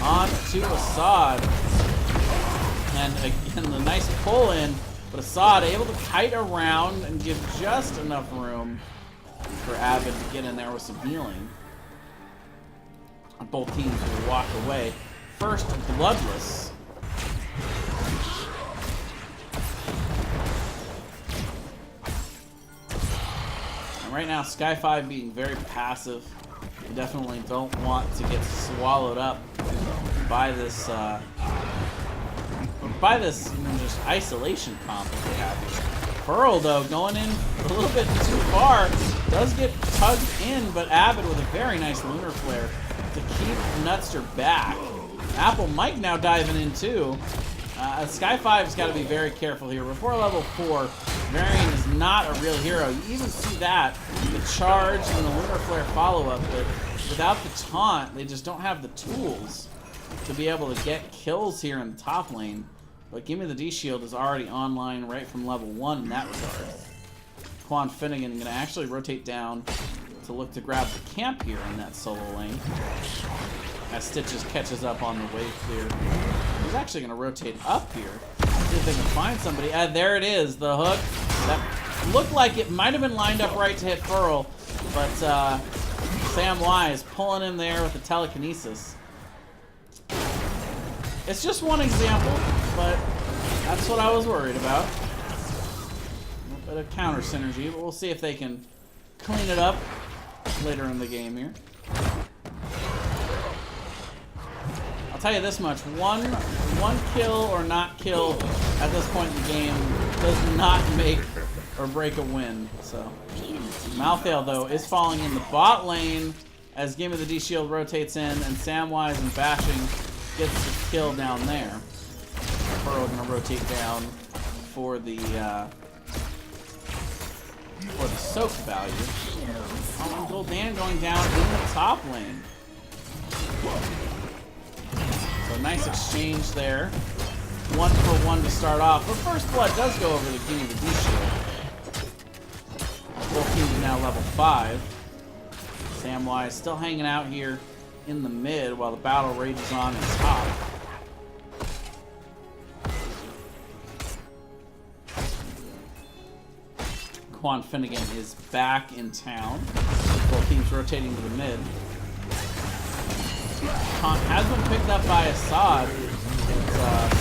Speaker 1: on to Assad. And again, the nice pull-in. But Assad able to kite around and give just enough room for Abid to get in there with some healing. Both teams will walk away. First, Bloodless. And right now, Sky5 being very passive. definitely don't want to get swallowed up by this just isolation comp that they have here. Pearl, though, going in a little bit too far, does get tugged in, but Abbott with a very nice Lunar Flare to keep Nutster back. Apple Mike now diving in, too. Sky5's got to be very careful here. Before level 4, Varian is not a real hero. You even see that, the charge and the Lunar Flare follow-up, but without the taunt, they just don't have the tools to be able to get kills here in the top lane. But Gimme the D-Shield is already online right from level 1 in that regard. Quan Finnegan going to actually rotate down to look to grab the camp here in that solo lane. As Stitches catches up on the wave clear. He's actually going to rotate up here. See if they can find somebody. There it is, the hook. That looked like it might have been lined up right to hit Furl, but Sam Wise pulling him there with the telekinesis. It's just one example, but that's what I was worried about. A little bit of counter synergy, but we'll see if they can clean it up later in the game here. I'll tell you this much, one kill or not kill at this point in the game does not make or break a win. So Malthael, though, is falling in the bot lane as Gimme the D-Shield rotates in, and Samwise and Bashing gets the kill down there. Pearl gonna rotate down for the soak value. Oh, and Gul'dan going down in the top lane. So nice exchange there. 1-for-1 to start off. But First Blood does go over to Gimme the D-Shield. Both teams are now level 5. Samwise still hanging out here in the mid while the battle rages on in top. Quan Finnegan is back in town. Both teams rotating to the mid. Taunt has been picked up by Assad.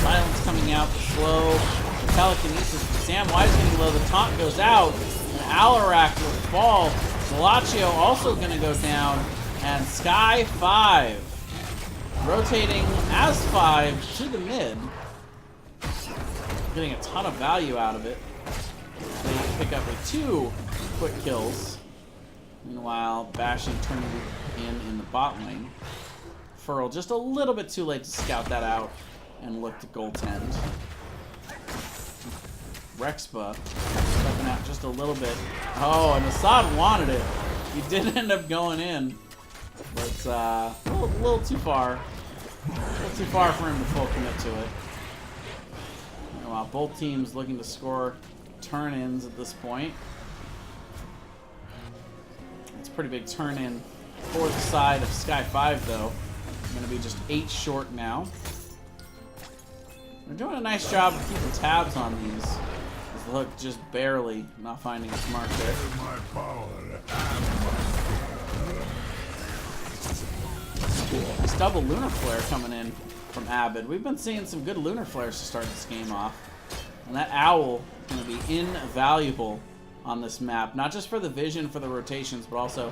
Speaker 1: Silence coming out to slow the telekinesis. Samwise getting low. The taunt goes out. And Alarak will fall. Zalaccio also going to go down. And Sky5 rotating as 5 to the mid. Getting a ton of value out of it. They pick up with 2 quick kills. Meanwhile, Bashing turning in the bot lane. Furl just a little bit too late to scout that out and look to goaltend. Rexpa stepping out just a little bit. Oh, and Assad wanted it. He did end up going in. But a little too far. A little too far for him to full commit to it. Meanwhile, both teams looking to score turn-ins at this point. It's a pretty big turn-in for the side of Sky5, though. Going to be just 8 short now. They're doing a nice job of keeping tabs on these. As the hook just barely not finding its mark there. Nice double Lunar Flare coming in from Abed. We've been seeing some good Lunar Flares to start this game off. And that Owl is going to be invaluable on this map. Not just for the vision for the rotations, but also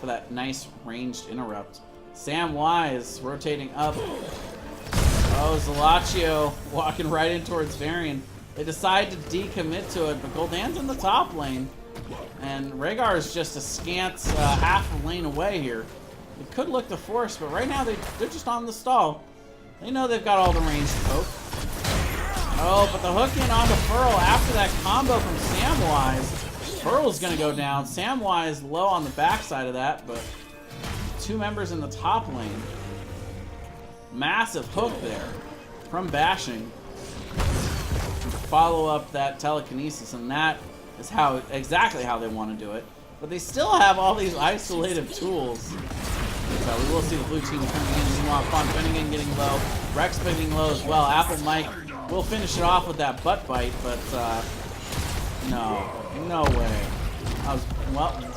Speaker 1: for that nice ranged interrupt. Sam Wise rotating up. Oh, Zalaccio walking right in towards Varian. They decide to decommit to it, but Gul'dan's in the top lane. And Rhaegar is just a scant half a lane away here. It could look to force, but right now they're just on the stall. They know they've got all the range to poke. Oh, but the hook in onto Furl after that combo from Samwise. Furl's going to go down. Samwise low on the backside of that, but 2 members in the top lane. Massive hook there from Bashing. Follow up that telekinesis, and that is exactly how they want to do it. But they still have all these isolative tools. So we will see the blue team coming in. Meanwhile, Quan Finnegan getting low. Rex getting low as well. Apple Mike will finish it off with that butt bite, but no way.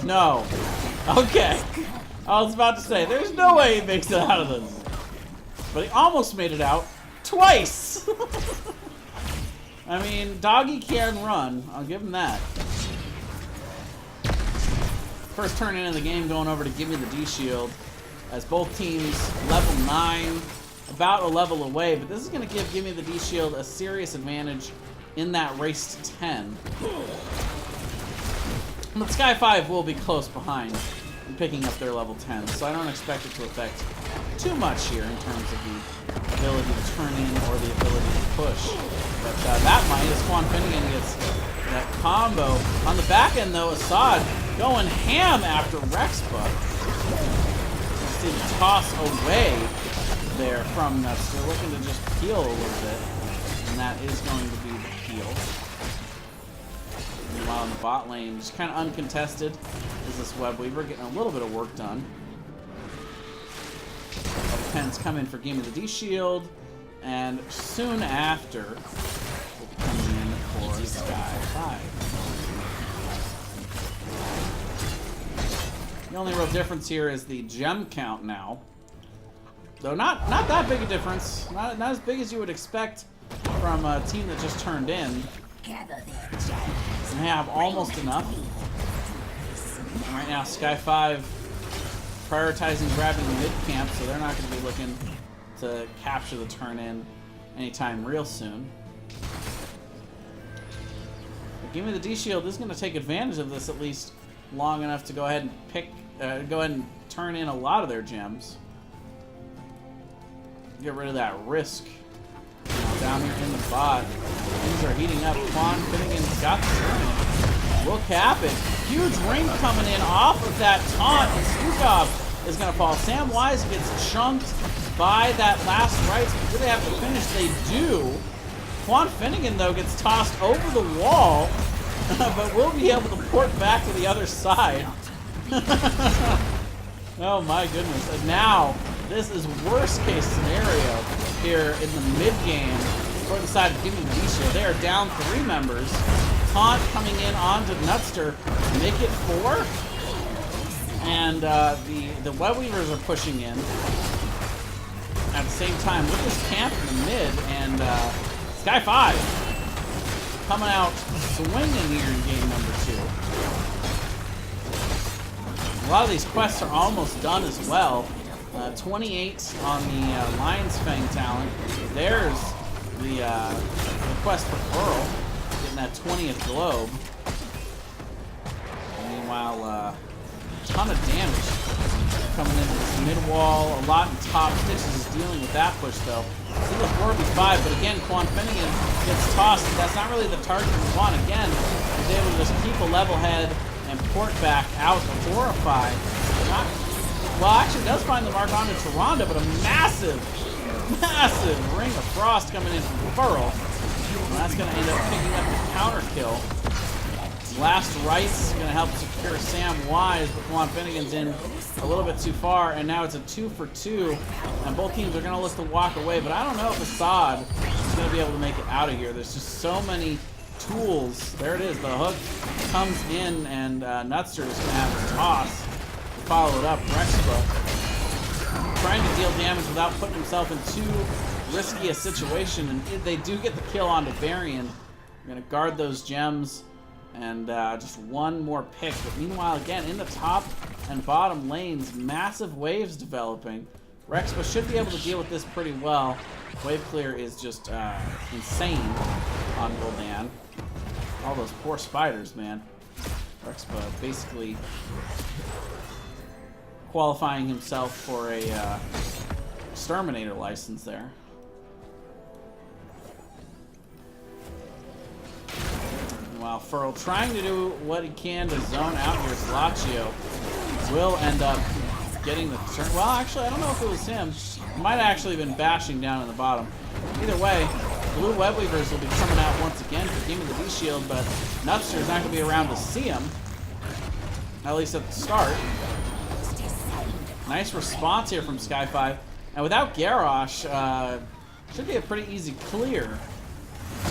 Speaker 1: No. Okay. I was about to say, there's no way he makes it out of this. But he almost made it out twice. I mean, doggy can run. I'll give him that. First turn in the game going over to Gimme the D-Shield. as both teams level 9, about a level away, but this is going to give Gimme the D-Shield a serious advantage in that race to 10. But Sky5 will be close behind in picking up their level 10, so I don't expect it to affect too much here in terms of the ability to turn in or the ability to push. But that might, as Quan Finnegan gets that combo. On the back end, though, Assad going ham after Rexpa. You see the toss away there from Nuts. They're looking to just peel a little bit, and that is going to be the peel. Meanwhile, in the bot lane, just kind of uncontested, is this Web Weaver getting a little bit of work done. Level 10's come in for Gimme the D-Shield, and soon after, will be coming in for Sky5. The only real difference here is the gem count now. Though not that big a difference. Not as big as you would expect from a team that just turned in. And they have almost enough. And right now, Sky5 prioritizing grabbing the mid camp, so they're not going to be looking to capture the turn in anytime real soon. But Gimme the D-Shield is going to take advantage of this at least long enough to go ahead and go ahead and turn in a lot of their gems. Get rid of that risk. Down here in the bot, things are heating up. Quan Finnegan's got the turn. Will cap it. Huge ring coming in off of that taunt, and Stukov is going to fall. Sam Wise gets chunked by that last right. Do they have to finish? They do. Quan Finnegan, though, gets tossed over the wall, but will be able to port back to the other side. Oh my goodness. And now, this is worst case scenario here in the mid game for the side of Gimme the D-Shield. They are down 3 members. Taunt coming in onto Nutster to make it 4. And the Web Weavers are pushing in at the same time with this camp in the mid, and Sky5 coming out swinging here in game number 2. A lot of these quests are almost done as well. 28 on the Lion's Fang talent. There's the quest for Pearl, getting that 20th globe. Meanwhile, a ton of damage coming into this mid wall. A lot in top. Stitches is dealing with that push though. See the 4v5, but again, Quan Finnegan gets tossed. That's not really the target we want. Again, he's able to just keep a level head and port back out the 4-5. Well, actually does find the mark onto Toronto, but a massive Ring of Frost coming in from Pearl. And that's going to end up picking up the counter kill. Last Rice is going to help secure Sam Wise, but Quan Finnegan's in a little bit too far, and now it's a 2 for 2. And both teams are going to look to walk away, but I don't know if Assad is going to be able to make it out of here. There's just so many tools. There it is. The hook comes in, and Nutster is going to have to toss. Follow it up. Rexpa trying to deal damage without putting himself in too risky a situation, and they do get the kill onto Varian. We're going to guard those gems, and just one more pick. But meanwhile, again, in the top and bottom lanes, massive waves developing. Rexpa should be able to deal with this pretty well. Wave clear is just insane on Gul'dan. All those poor spiders, man. Rexpa basically qualifying himself for a exterminator license there. While Furl trying to do what he can to zone out here, Zlachio will end up getting the turn. Well, actually, I don't know if it was him. He might have actually been bashing down in the bottom. Either way, Blue Web Weavers will be coming out once again for Gimme the D-Shield, but Nutster's not going to be around to see him, at least at the start. Nice response here from Sky5. And without Garrosh, should be a pretty easy clear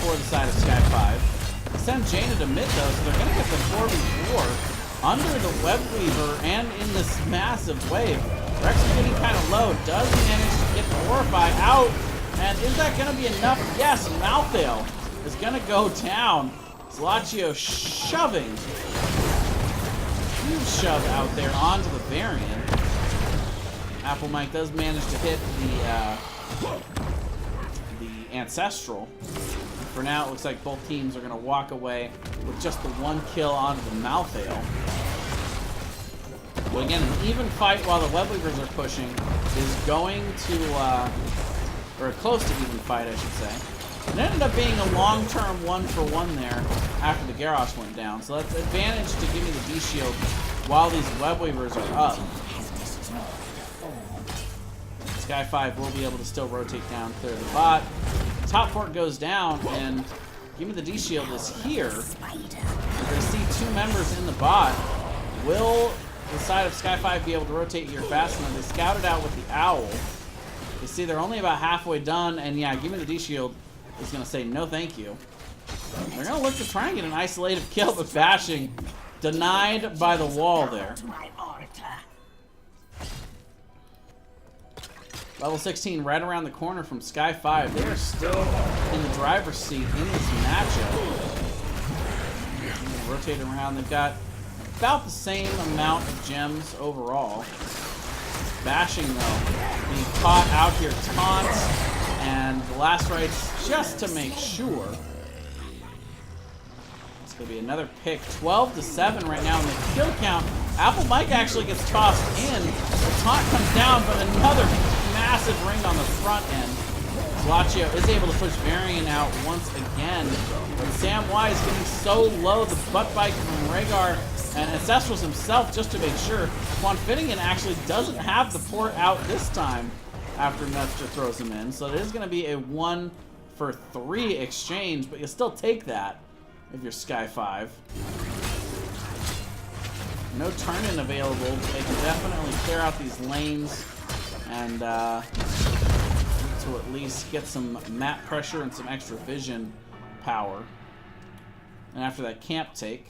Speaker 1: for the side of Sky5. They send Jaina to mid though, so they're going to get the 4v4 under the Web Weaver and in this massive wave. Rex getting kind of low, does manage to get the Horrify out. And is that going to be enough? Yes, Malthael is going to go down. Zlachio shoving. Huge shove out there onto the Varian. Apple Mike does manage to hit the Ancestral. For now, it looks like both teams are going to walk away with just the one kill onto the Malthael. But again, an even fight while the Web Weavers are pushing is going to, or a close to even fight, I should say. It ended up being a long-term 1-for-1 there after the Garrosh went down. So that's advantage to Gimme the D-Shield while these Web Weavers are up. Sky5 will be able to still rotate down, clear the bot. Top fort goes down, and Gimme the D-Shield is here. We're going to see two members in the bot. Will the side of Sky5 be able to rotate here fast enough? They scouted out with the Owl. You see they're only about halfway done, and yeah, Gimme the D-Shield is going to say no thank you. They're going to look to try and get an isolated kill, but Bashing denied by the wall there. Level 16 right around the corner from Sky5. They are still in the driver's seat in this matchup. Rotate around. They've got about the same amount of gems overall. Bashing, though, being caught out here, taunts, and the last rites just to make sure. It's going to be another pick. 12-7 right now in the kill count. Apple Mike actually gets tossed in. The taunt comes down, but another massive ring on the front end. Zlachio is able to push Varian out once again. But Sam Y is getting so low. The butt bike from Rhaegar and Ancestrals himself just to make sure. Quan Finnegan actually doesn't have the port out this time after Mestre throws him in. So it is going to be a 1-for-3 exchange, but you still take that if you're Sky5. No turn-in available. They can definitely clear out these lanes and to at least get some map pressure and some extra vision power. And after that camp take,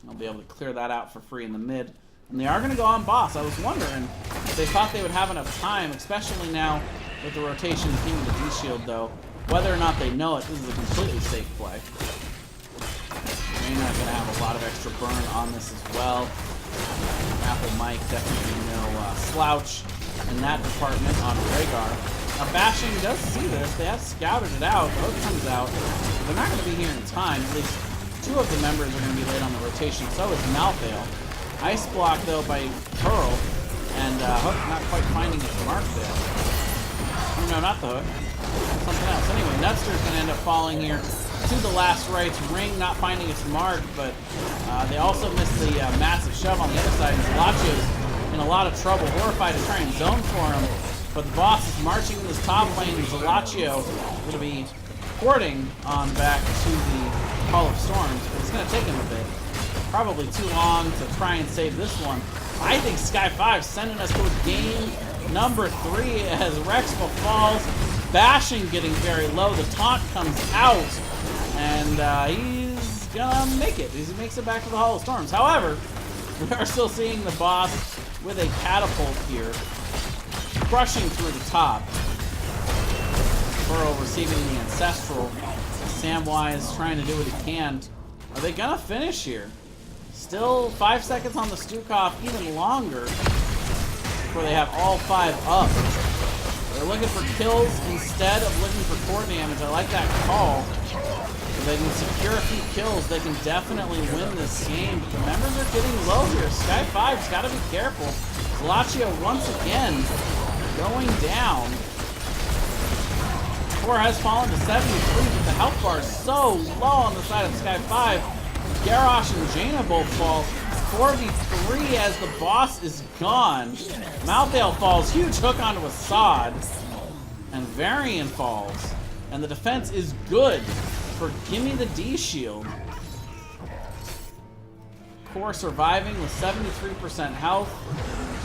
Speaker 1: they'll be able to clear that out for free in the mid. And they are going to go on boss. I was wondering if they thought they would have enough time, especially now with the rotation of Gimme the D-Shield, though. Whether or not they know it, this is a completely safe play. They're not going to have a lot of extra burn on this as well. Apple Mike definitely no slouch in that department on Rhaegar. Now Bashing does see this. They have scouted it out. Both comes out. They're not going to be here in time. At least two of the members are going to be late on the rotation. So is Malthael. Ice block though by Pearl. And Hook not quite finding its mark there. Oh, no, not the Hook. Something else. Anyway, Nutster's going to end up falling here to the last rights. Ring not finding its mark, but they also missed the massive shove on the other side. And Zlachio's in a lot of trouble. Horrified to try and zone for him, but the boss is marching in this top lane, and Zlachio is going to be porting on back to the Hall of Storms, but it's going to take him a bit. Probably too long to try and save this one. I think Sky5 sending us to a game number 3 as Rexful falls. Bashing getting very low. The taunt comes out, and he's gonna make it. He makes it back to the Hall of Storms. However, we are still seeing the boss with a catapult here, crushing through the top. Burrow receiving the Ancestral. Samwise trying to do what he can. Are they gonna finish here? Still 5 seconds on the Stukov, even longer before they have all 5 up. They're looking for kills instead of looking for core damage. I like that call. If they can secure a few kills, they can definitely win this game. But the members are getting low here. Sky5's got to be careful. Zlachio once again going down. Score has fallen to 73, but the health bar is so low on the side of Sky5. Garrosh and Jaina both fall. 4v3 as the boss is gone. Malthael falls. Huge hook onto Assad. And Varian falls. And the defense is good for Gimme the D-Shield. Core surviving with 73% health.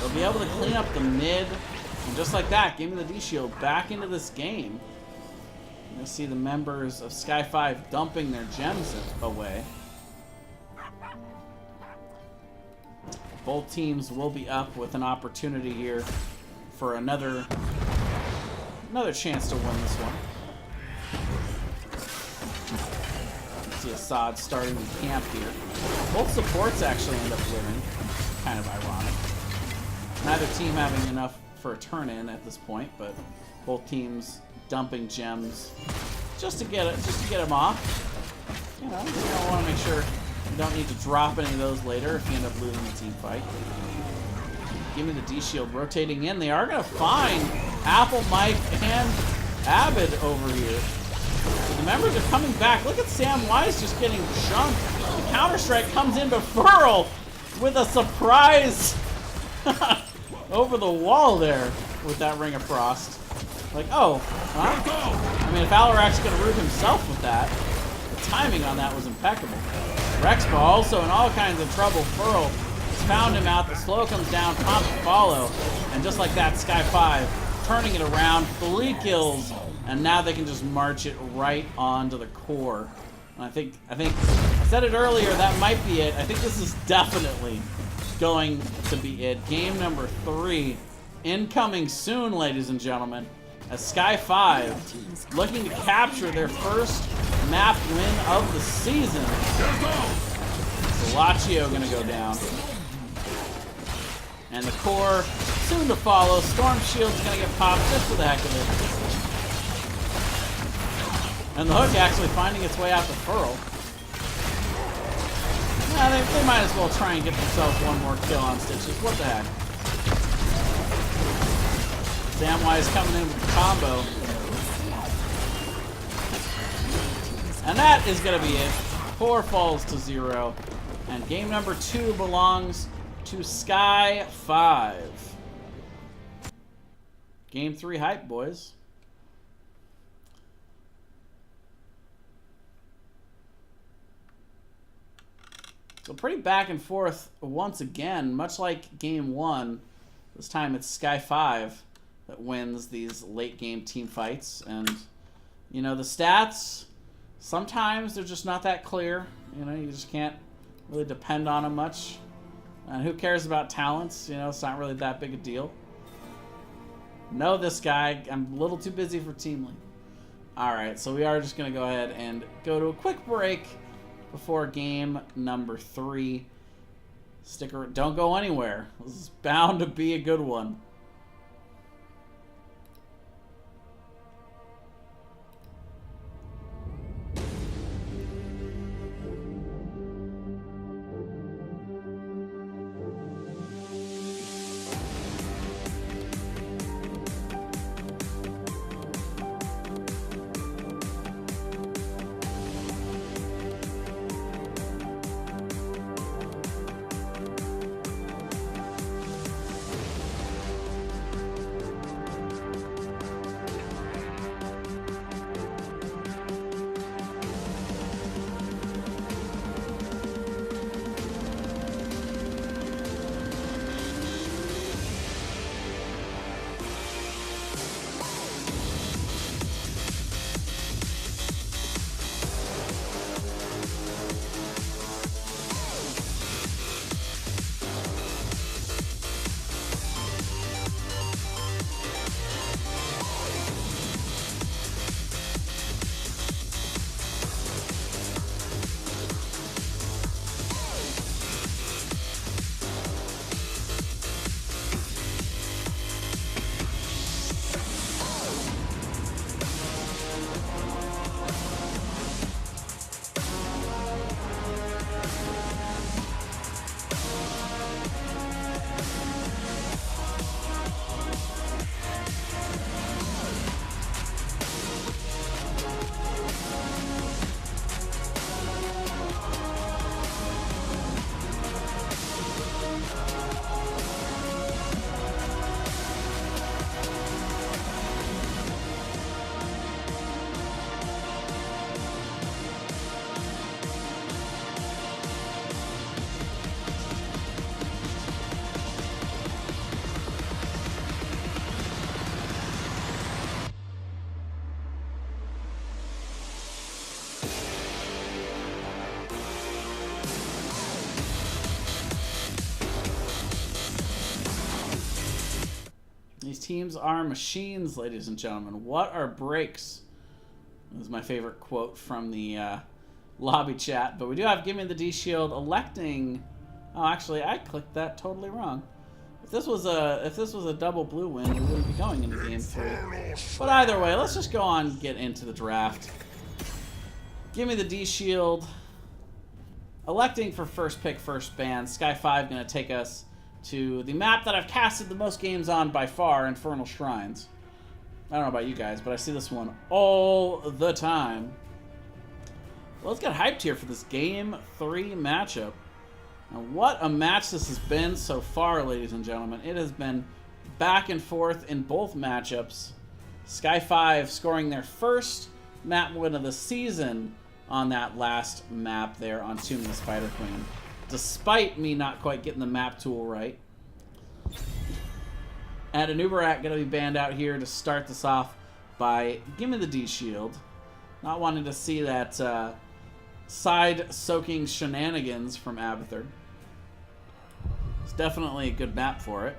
Speaker 1: They'll be able to clean up the mid. And just like that, Gimme the D-Shield back into this game. You'll see the members of Sky5 dumping their gems away. Both teams will be up with an opportunity here for another chance to win this one. See Assad starting the camp here. Both supports actually end up winning. Kind of ironic. Neither team having enough for a turn-in at this point, but both teams dumping gems just to get them off. You know, you don't want to make sure you don't need to drop any of those later if you end up losing the team fight. Give me the D-Shield rotating in. They are going to find Apple, Mike, and Abed over here. So the members are coming back. Look at Sam Wise just getting jumped. The Counter-Strike comes in, but Furl with a surprise over the wall there with that Ring of Frost. Like, oh, huh? I mean, if Alarak's going to root himself with that, the timing on that was impeccable. Rexpa also in all kinds of trouble. Furl has found him out. The slow comes down, prompt to follow. And just like that, Sky5 turning it around, 3 kills, and now they can just march it right onto the core. And I think I said it earlier, that might be it. I think this is definitely going to be it. Game number 3 incoming soon, ladies and gentlemen, as Sky5 looking to capture their first map win of the season. Lachio gonna go down. And the core soon to follow. Storm Shield's gonna get popped just for the heck of it. And the hook actually finding its way out to Furl. Yeah, they might as well try and get themselves one more kill on Stitches. What the heck? Samwise coming in with the combo. And that is going to be it. 4 falls to 0. And game number 2 belongs to Sky5. Game 3 hype, boys. So pretty back and forth once again, much like game 1. This time it's Sky5 that wins these late game team fights. And, you know, the stats, sometimes they're just not that clear. You know, you just can't really depend on them much. And who cares about talents? You know, it's not really that big a deal. Know this guy. I'm a little too busy for Team League. Alright, so we are just going to go ahead and go to a quick break before game number 3. Don't go anywhere. This is bound to be a good one. These teams are machines, ladies and gentlemen. What are breaks? This is my favorite quote from the lobby chat. But we do have Gimme the D-Shield electing... Oh, actually, I clicked that totally wrong. If this was a double blue win, we wouldn't be going into game 3. But either way, let's just go on and get into the draft. Give me the D Shield. Electing for first pick, first ban. Sky5 going to take us to the map that I've casted the most games on by far, Infernal Shrines. I don't know about you guys, but I see this one all the time. Well, let's get hyped here for this Game 3 matchup. Now, what a match this has been so far, ladies and gentlemen. It has been back and forth in both matchups. Sky5 scoring their first map win of the season on that last map there on Tomb of the Spider Queen, despite me not quite getting the map tool right. And Anubarak going to be banned out here to start this off by Gimme the D Shield. Not wanting to see that side-soaking shenanigans from Abathur. It's definitely a good map for it.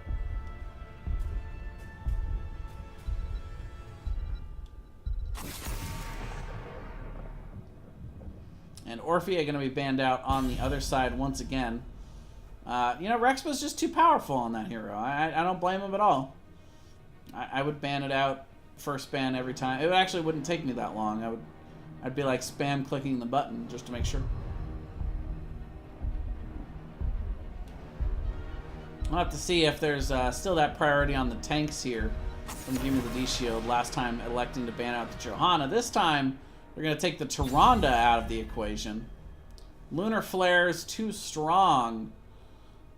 Speaker 1: And Orphea going to be banned out on the other side once again. You know, Rexpa's just too powerful on that hero. I don't blame him at all. I would ban it out, first ban every time. It actually wouldn't take me that long. I'd be like spam clicking the button just to make sure. We'll have to see if there's still that priority on the tanks here from Gimme the D Shield. Last time electing to ban out the Johanna. This time we're going to take the Tyrande out of the equation. Lunar Flare's too strong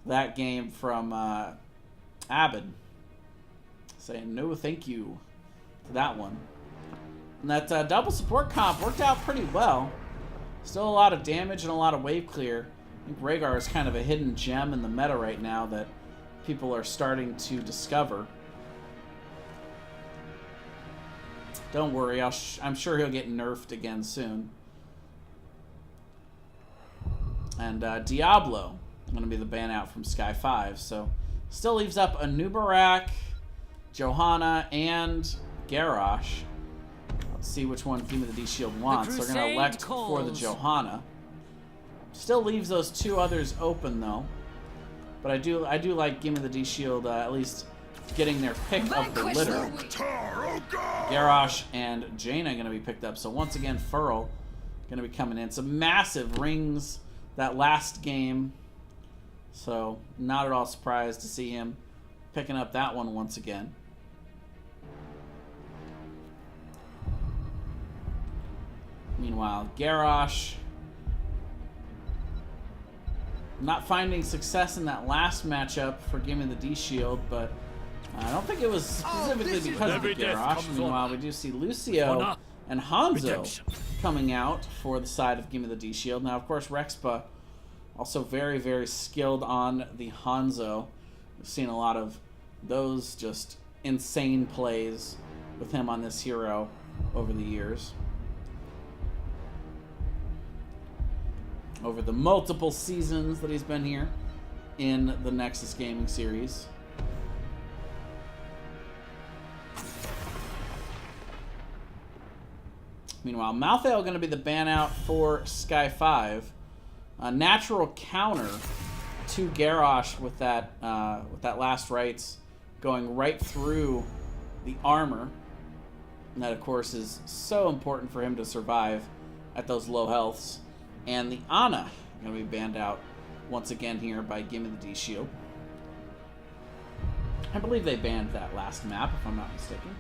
Speaker 1: that game from Abed. Saying no thank you to that one. And that double support comp worked out pretty well. Still a lot of damage and a lot of wave clear. I think Rhaegar is kind of a hidden gem in the meta right now that people are starting to discover. Don't worry, I'm sure he'll get nerfed again soon. And Diablo going to be the ban out from Sky5. So still leaves up Anubarak, Johanna, and Garrosh. Let's see which one Gimme the D Shield wants. They're going to elect for the Johanna. Still leaves those two others open though. But I do like Gimme the D Shield at least getting their pick of the litter. Garrosh and Jaina going to be picked up. So once again, Furl going to be coming in. Some massive rings that last game. So not at all surprised to see him picking up that one once again. Meanwhile, Garrosh not finding success in that last matchup for Gimme the D Shield, but I don't think it was specifically because of the Garrosh. Meanwhile, we do see Lucio and Hanzo coming out for the side of Gimme the D Shield. Now, of course, Rexpa also very, very skilled on the Hanzo. We've seen a lot of those just insane plays with him on this hero over the years. Over the multiple seasons that he's been here in the Nexus Gaming series. Meanwhile, Malthael going to be the ban out for Sky5. A natural counter to Garrosh with that last rites going right through the armor. And that, of course, is so important for him to survive at those low healths. And the Ana going to be banned out once again here by Gimme the D Shield. I believe they banned that last map, if I'm not mistaken.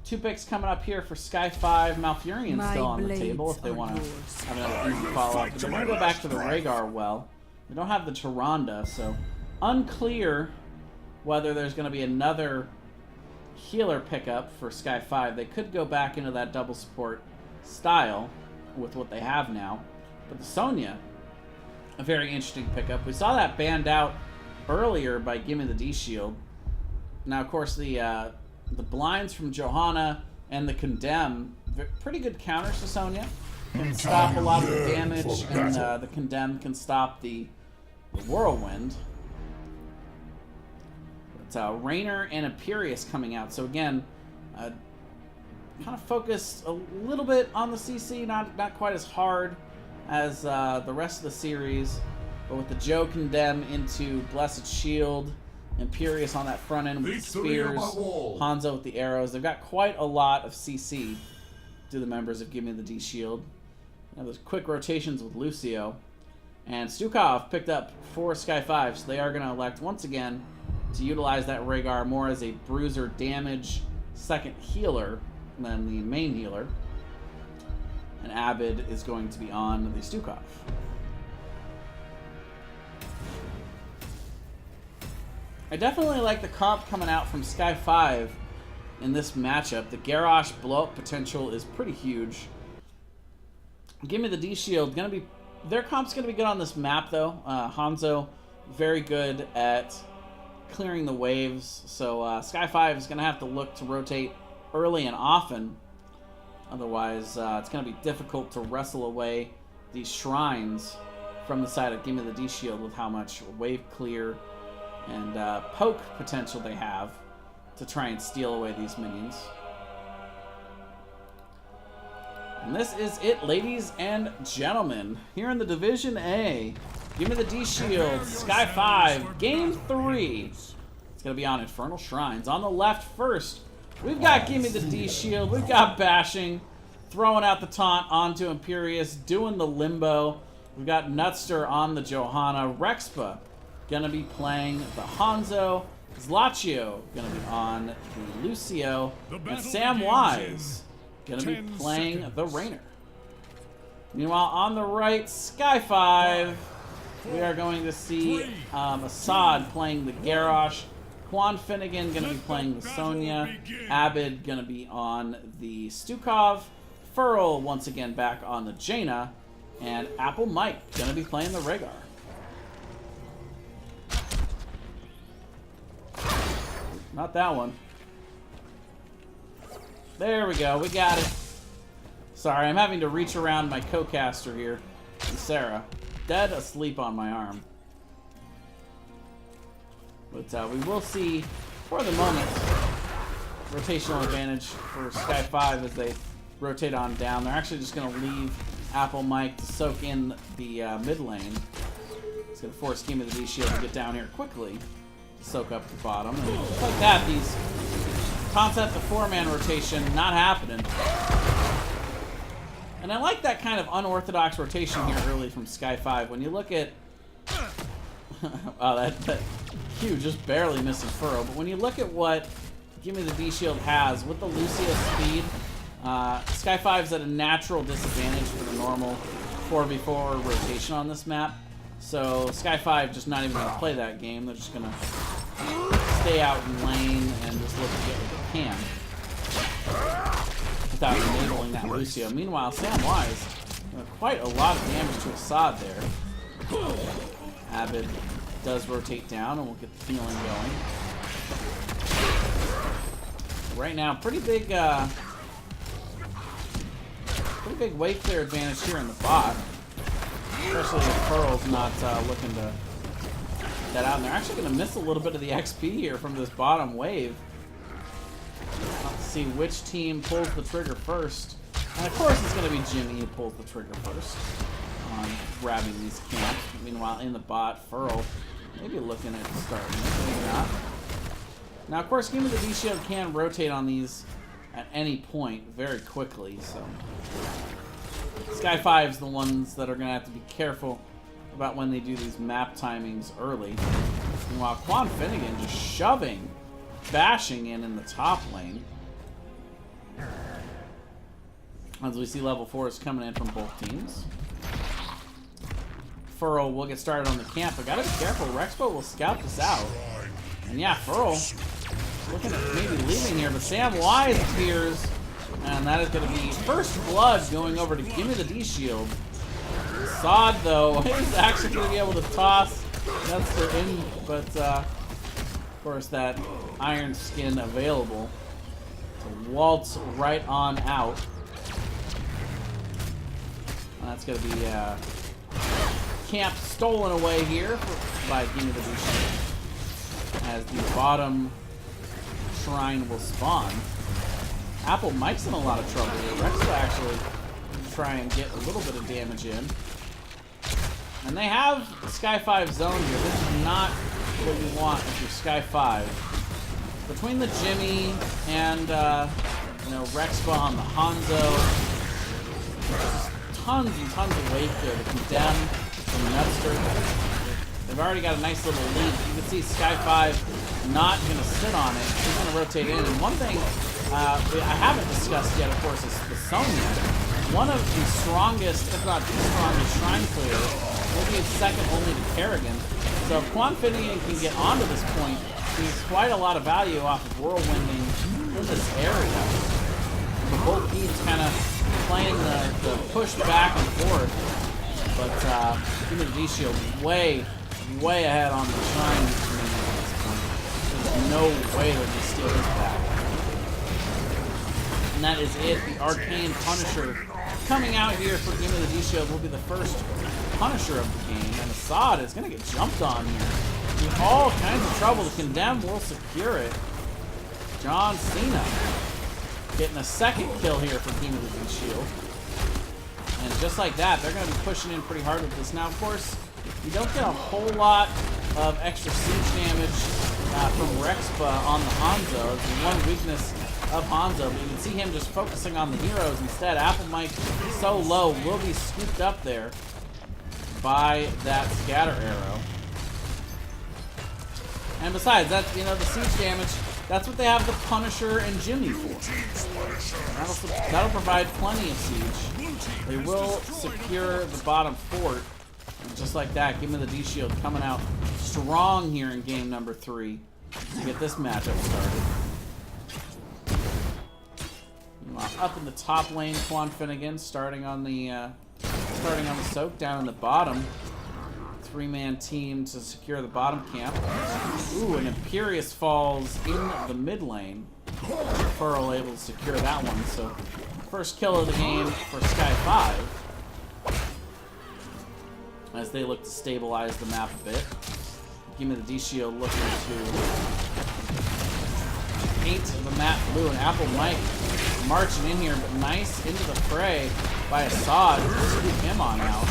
Speaker 1: 2 picks coming up here for Sky5. Malfurion's still on the table if they want to have another easy follow-up. But they're going to go back to the Rhaegar well. They don't have the Tyrande, so unclear whether there's going to be another healer pickup for Sky5. They could go back into that double support style with what they have now. But the Sonya, a very interesting pickup. We saw that banned out earlier by Gimme the D Shield. Now, of course, the blinds from Johanna and the Condemn, pretty good counters to Sonya. Can stop a lot of the damage, and the Condemn can stop the Whirlwind. It's Raynor and Imperius coming out. So again, kind of focused a little bit on the CC, not quite as hard as the rest of the series. But with the Joe condemn into Blessed Shield, Imperious on that front end with the spears, Hanzo with the arrows. They've got quite a lot of CC to the members of Gimme the D Shield. Now there's quick rotations with Lucio. And Stukov picked up 4 Sky5, so they are going to elect once again to utilize that Rhaegar more as a bruiser damage second healer than the main healer. And Abid is going to be on the Stukov. I definitely like the comp coming out from Sky5 in this matchup. The Garrosh blow-up potential is pretty huge. Give me the D-Shield. Their comp's going to be good on this map, though. Hanzo, very good at clearing the waves. So Sky5 is going to have to look to rotate early and often. Otherwise, it's going to be difficult to wrestle away these shrines from the side of Gimme the D-Shield with how much wave clear and poke potential they have to try and steal away these minions. And this is it, ladies and gentlemen. Here in the Division A, Gimme the D-Shield, Sky5, Game 3. It's going to be on Infernal Shrines. On the left first, we've got Gimme the D-Shield. We've got Bashing, throwing out the taunt onto Imperious, doing the limbo. We've got Nutster on the Johanna. Rexpa going to be playing the Hanzo. Zlachio going to be on the Lucio. And Samwise going to be playing the Rainer. Meanwhile, on the right, Sky5, we are going to see Assad playing the Garrosh. Quan Finnegan going to be playing the Sonya. Abid going to be on the Stukov. Furl once again back on the Jaina. And Apple Mike going to be playing the Rhaegar. Not that one. There we go. We got it. Sorry, I'm having to reach around my co-caster here. And Sarah, dead asleep on my arm. But we will see, for the moment, rotational advantage for Sky5 as they rotate on down. They're actually just going to leave Apple Mike to soak in the mid lane. It's going to force Gimme the D-Shield to get down here quickly to soak up the bottom. And just like that, these concept of 4-man rotation not happening. And I like that kind of unorthodox rotation here early from Sky5. When you look at... wow, that Q just barely missing Furrow. But when you look at what Gimme the D-Shield has with the Lucio speed, Sky5's at a natural disadvantage for the normal 4v4 rotation on this map. So Sky5 just not even going to play that game. They're just going to stay out in lane and just look to get what they can without enabling that Lucio. Meanwhile, Samwise, quite a lot of damage to Assad there. Abid does rotate down and we'll get the healing going. Right now, pretty big wave clear advantage here in the bot. Especially if Pearl's not looking to get that out. And they're actually going to miss a little bit of the XP here from this bottom wave. Let's see which team pulls the trigger first. And of course it's going to be Gimme who pulls the trigger first on grabbing these camps. Meanwhile, in the bot, Furl maybe looking at starting it, maybe not. Now, of course, Gimme the D-Shield can rotate on these at any point very quickly, so Sky5's the ones that are going to have to be careful about when they do these map timings early. Meanwhile, Quan Finnegan just shoving, bashing in the top lane. As we see level 4s coming in from both teams. Furrow will get started on the camp, but gotta be careful. Rexpo will scout this out. And yeah, Furrow looking at maybe leaving here, but Samwise appears. And that is going to be first blood going over to Gimme the D-Shield. Assad, though, is actually going to be able to toss Nutster in, but of course that iron skin available to waltz right on out. And that's going to be camp stolen away here by Gimme the D-Shield as the bottom shrine will spawn. Apple Mike's in a lot of trouble here. Rex will actually try and get a little bit of damage in. And they have Sky5 zoned here. This is not what you want if you're Sky5. Between the Gimme and, you know, Rexpa on the Hanzo, there's tons and tons of weight here to condemn from Nutster. They've already got a nice little lead. You can see Sky5 not going to sit on it. He's going to rotate in. And one thing I haven't discussed yet, of course, is the Sonya. One of the strongest, if not the strongest, Shrine Clear will be second only to Kerrigan. So if Quan Finnegan can get onto this point, he's quite a lot of value off of whirlwinding in this area. The both teams kind of playing the push back and forth. But Gimme the D-Shield way ahead on the Shrine community at this point. There's no way they're going to steal this back. And that is it. The Arcane Punisher coming out here for Gimme the D-Shield will be the first Punisher of the game. And Assad is going to get jumped on here. In all kinds of trouble. The Condemn will secure it. John Cena getting a second kill here for Gimme the D-Shield. And just like that, they're going to be pushing in pretty hard with this. Now, of course, you don't get a whole lot of extra siege damage from Rexpa on the Hanzo. It's the one weakness of Hanzo, but you can see him just focusing on the heroes instead. Apple Mike, so low, will be scooped up there by that scatter arrow. And besides, that, you know, the siege damage, that's what they have the Punisher and Gimme for. That'll provide plenty of siege. They will secure the bottom fort. And just like that, Gimme the D-Shield coming out strong here in game number 3 to get this matchup started. Up in the top lane, Quan Finnegan starting on the soak down in the bottom. 3-man team to secure the bottom camp. Ooh, and Imperious falls in the mid lane. Furl able to secure that one. So first kill of the game for Sky5 as they look to stabilize the map a bit. Gimme the D-Shield looking to paint the map blue, and Apple Mike marching in here, but nice into the fray by Assad to scoop him on out.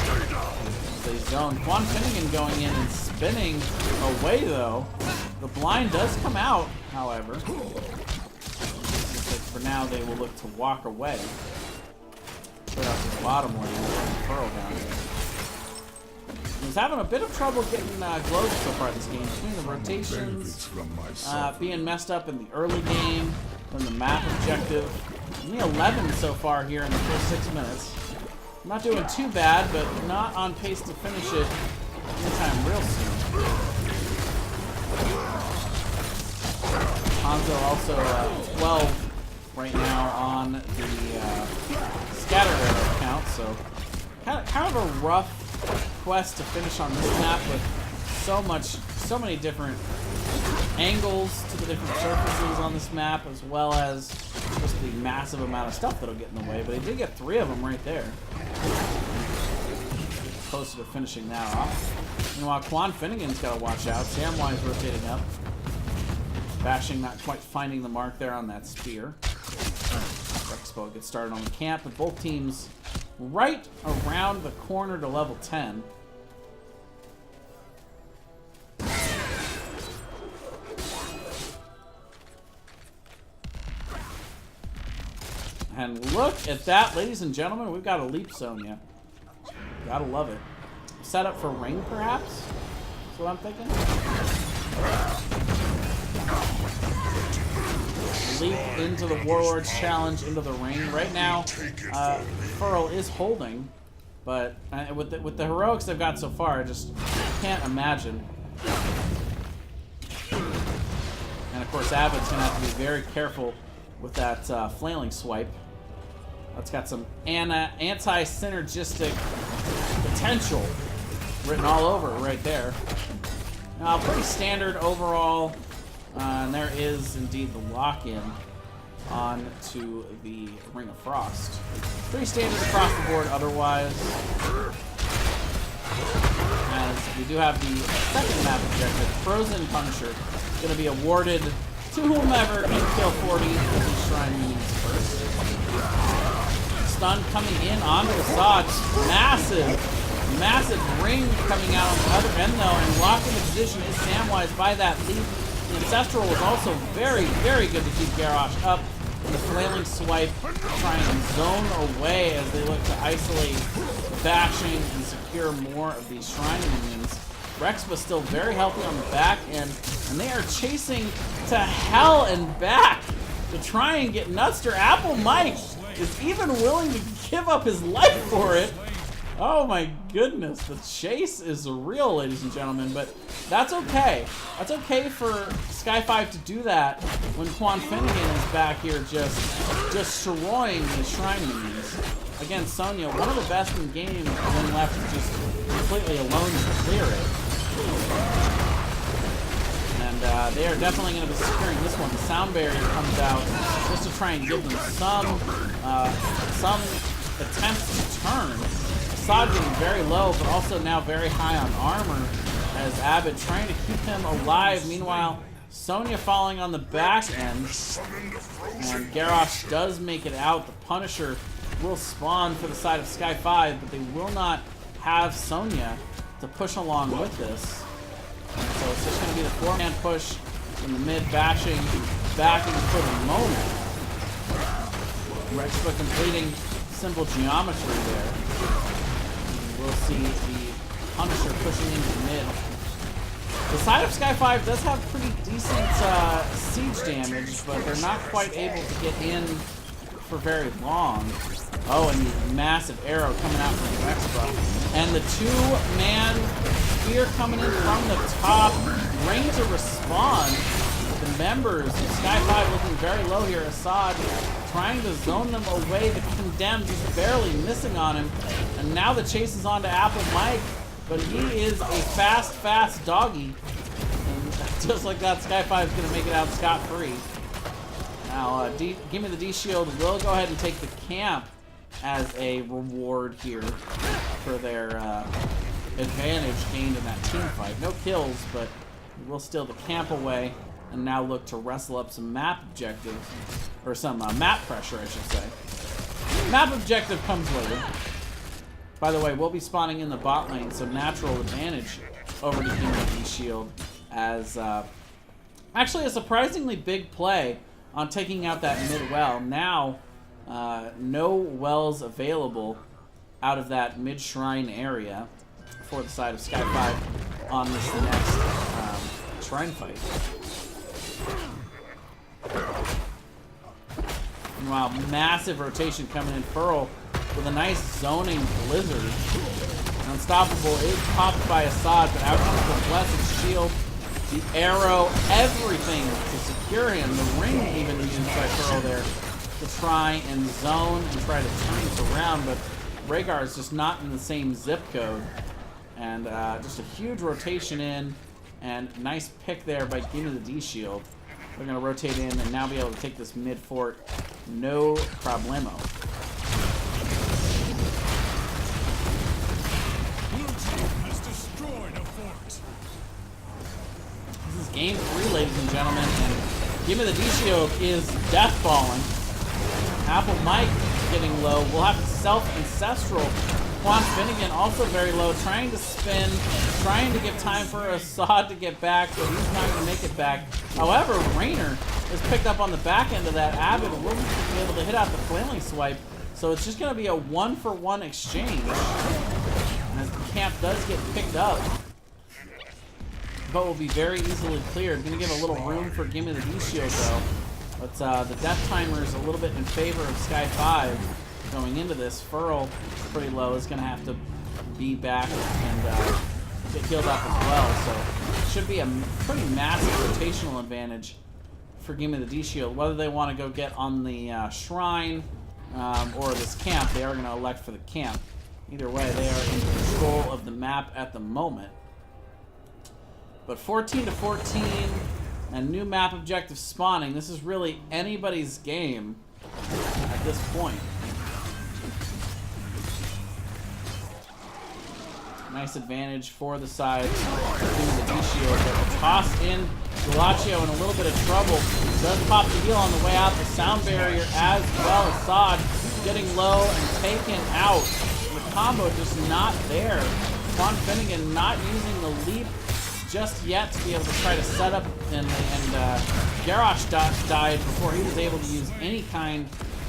Speaker 1: They zone. Quan Finnegan going in and spinning away though. The blind does come out, however. For now, they will look to walk away. Straight out to the bottom lane. Pearl down here. He's having a bit of trouble getting glows so far this game. Between the rotations, being messed up in the early game, then the map objective. Only 11 so far here in the first 6 minutes. Not doing too bad, but not on pace to finish it anytime real soon. Hanzo also 12 right now on the scatter arrow count, so kind of a rough quest to finish on this map with so many different angles to the different surfaces on this map, as well as just the massive amount of stuff that'll get in the way. But he did get 3 of them right there. Closer to finishing that off. Meanwhile, Quan Finnegan's got to watch out. Samwise rotating up. Bashing not quite finding the mark there on that spear. Rexpo gets started on the camp, and both teams right around the corner to level 10. And look at that, ladies and gentlemen. We've got a leap Sonya. Gotta love it. Set up for ring, perhaps? That's what I'm thinking. Leap into the Warlord's challenge, into the ring. Right now, Furl is holding, but with the heroics they've got so far, I just can't imagine. And of course, Avid's gonna have to be very careful with that flailing swipe. That's got some anti-synergistic potential written all over it right there. Now, pretty standard overall, and there is indeed the lock-in onto the Ring of Frost. Pretty standard across the board otherwise. As we do have the second map objective, Frozen Punisher, going to be awarded to whomever can kill 40 of these shrine minions first. Stun coming in onto Assad. Massive Massive ring coming out on the other end, though, and locked into position is Samwise by that lead. The Ancestral was also very, very good to keep Garrosh up. And the flailing swipe trying to zone away as they look to isolate, bashing, and secure more of these shrine minions. Rex was still very healthy on the back end, and they are chasing to hell and back to try and get Nutster. Apple Mike is even willing to give up his life for it. Oh my goodness, the chase is real, ladies and gentlemen, but that's okay. That's okay for Sky5 to do that when Quan Finnegan is back here just destroying the shrine minions. Again, Sonya, one of the best in the game, when left just completely alone to clear it. And they are definitely going to be securing this one. The sound barrier comes out just to try and give them some attempts to turn. Assad getting very low, but also now very high on armor as Abbott trying to keep him alive. Meanwhile, Sonya falling on the back end. And Garrosh does make it out. The Punisher will spawn for the side of Sky5, but they will not have Sonya to push along with this. And so it's just going to be the four-man push in the mid, backing for the moment. Rexpa completing simple geometry there. We'll see the Punisher pushing into the mid. The side of Sky5 does have pretty decent siege damage, but they're not quite able to get in for very long. Oh, and the massive arrow coming out from Rexpa. And the two-man spear coming in from the top. Rain to respond. The members of Sky5 looking very low here. Assad trying to zone them away. The Condemned just barely missing on him. And now the chase is on to Apple Mike. But he is a fast doggy. And just like that, Sky5 is going to make it out scot-free. Now, Gimme the D-Shield will go ahead and take the camp as a reward here for their advantage gained in that team fight. No kills, but we'll steal the camp away and now look to wrestle up some map objectives, or some map pressure, I should say. Map objective comes later. By the way, we'll be spawning in the bot lane, so natural advantage over to Gimme the D-Shield as actually a surprisingly big play on taking out that mid well. Now, no wells available out of that mid shrine area for the side of Sky5 on this next shrine fight. Meanwhile, massive rotation coming in. Furl with a nice zoning blizzard. Unstoppable is popped by Assad, but out comes the Blessed Shield. The arrow, everything to secure him. The ring even used by Furl there to try and zone and try to turn this around, but Rhaegar is just not in the same zip code. And just a huge rotation in, and nice pick there by Gimme the D-Shield. We're going to rotate in and now be able to take this mid fort, no problemo. This is game 3, ladies and gentlemen, and Gimme the D-Shield is death falling. Apple Mike getting low. We'll have self-ancestral. Quan Finnegan also very low, trying to spin, trying to give time for Assad to get back, but he's not going to make it back. However, Raynor is picked up on the back end of that. Abbott will be able to hit out the flailing swipe, so it's just going to be a 1-for-1 exchange. As the camp does get picked up, but will be very easily cleared. Going to give a little room for Gimme the D-Shield though. But the death timer is a little bit in favor of Sky5 going into this. Furl, pretty low, is going to have to be back and get healed up as well. So it should be a pretty massive rotational advantage for Gimme the D-Shield. Whether they want to go get on the shrine or this camp, they are going to elect for the camp. Either way, they are in control of the map at the moment. But 14-14, and new map objective spawning. This is really anybody's game at this point. Nice advantage for the side. Gimme the D-Shield, but the toss in. Galaccio in a little bit of trouble. Does pop the heal on the way out. The sound barrier as well. Assad getting low and taken out. The combo just not there. Quan Finnegan not using the leap just yet to be able to try to set up, and Garrosh died before he was able to use any kind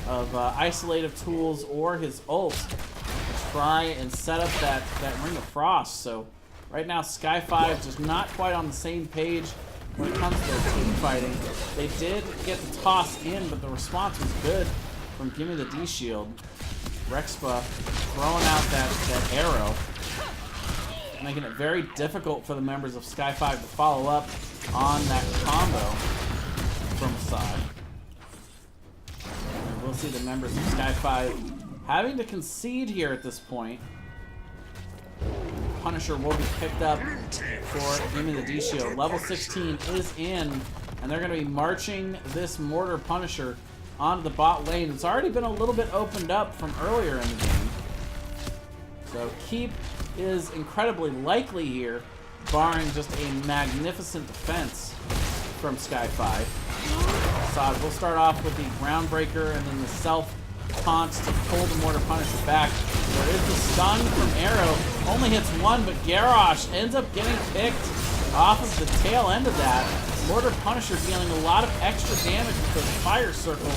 Speaker 1: of isolative tools or his ult to try and set up that Ring of Frost. So right now Sky5 just not quite on the same page when it comes to their team fighting. They did get the toss in, but the response was good from Gimme the D-Shield. Rexpa throwing out that arrow, making it very difficult for the members of Sky5 to follow up on that combo from Assad. And we'll see the members of Sky5 having to concede here at this point. Punisher will be picked up for Gimme the D-Shield. Level 16 is in, and they're going to be marching this Mortar Punisher onto the bot lane. It's already been a little bit opened up from earlier in the game. So Keep is incredibly likely here, barring just a magnificent defense from Sky5. Assad will start off with the Groundbreaker and then the self taunts to pull the Mortar Punisher back. There is the stun from Arrow. Only hits one, but Garrosh ends up getting picked off of the tail end of that. Mortar Punisher dealing a lot of extra damage with those fire circles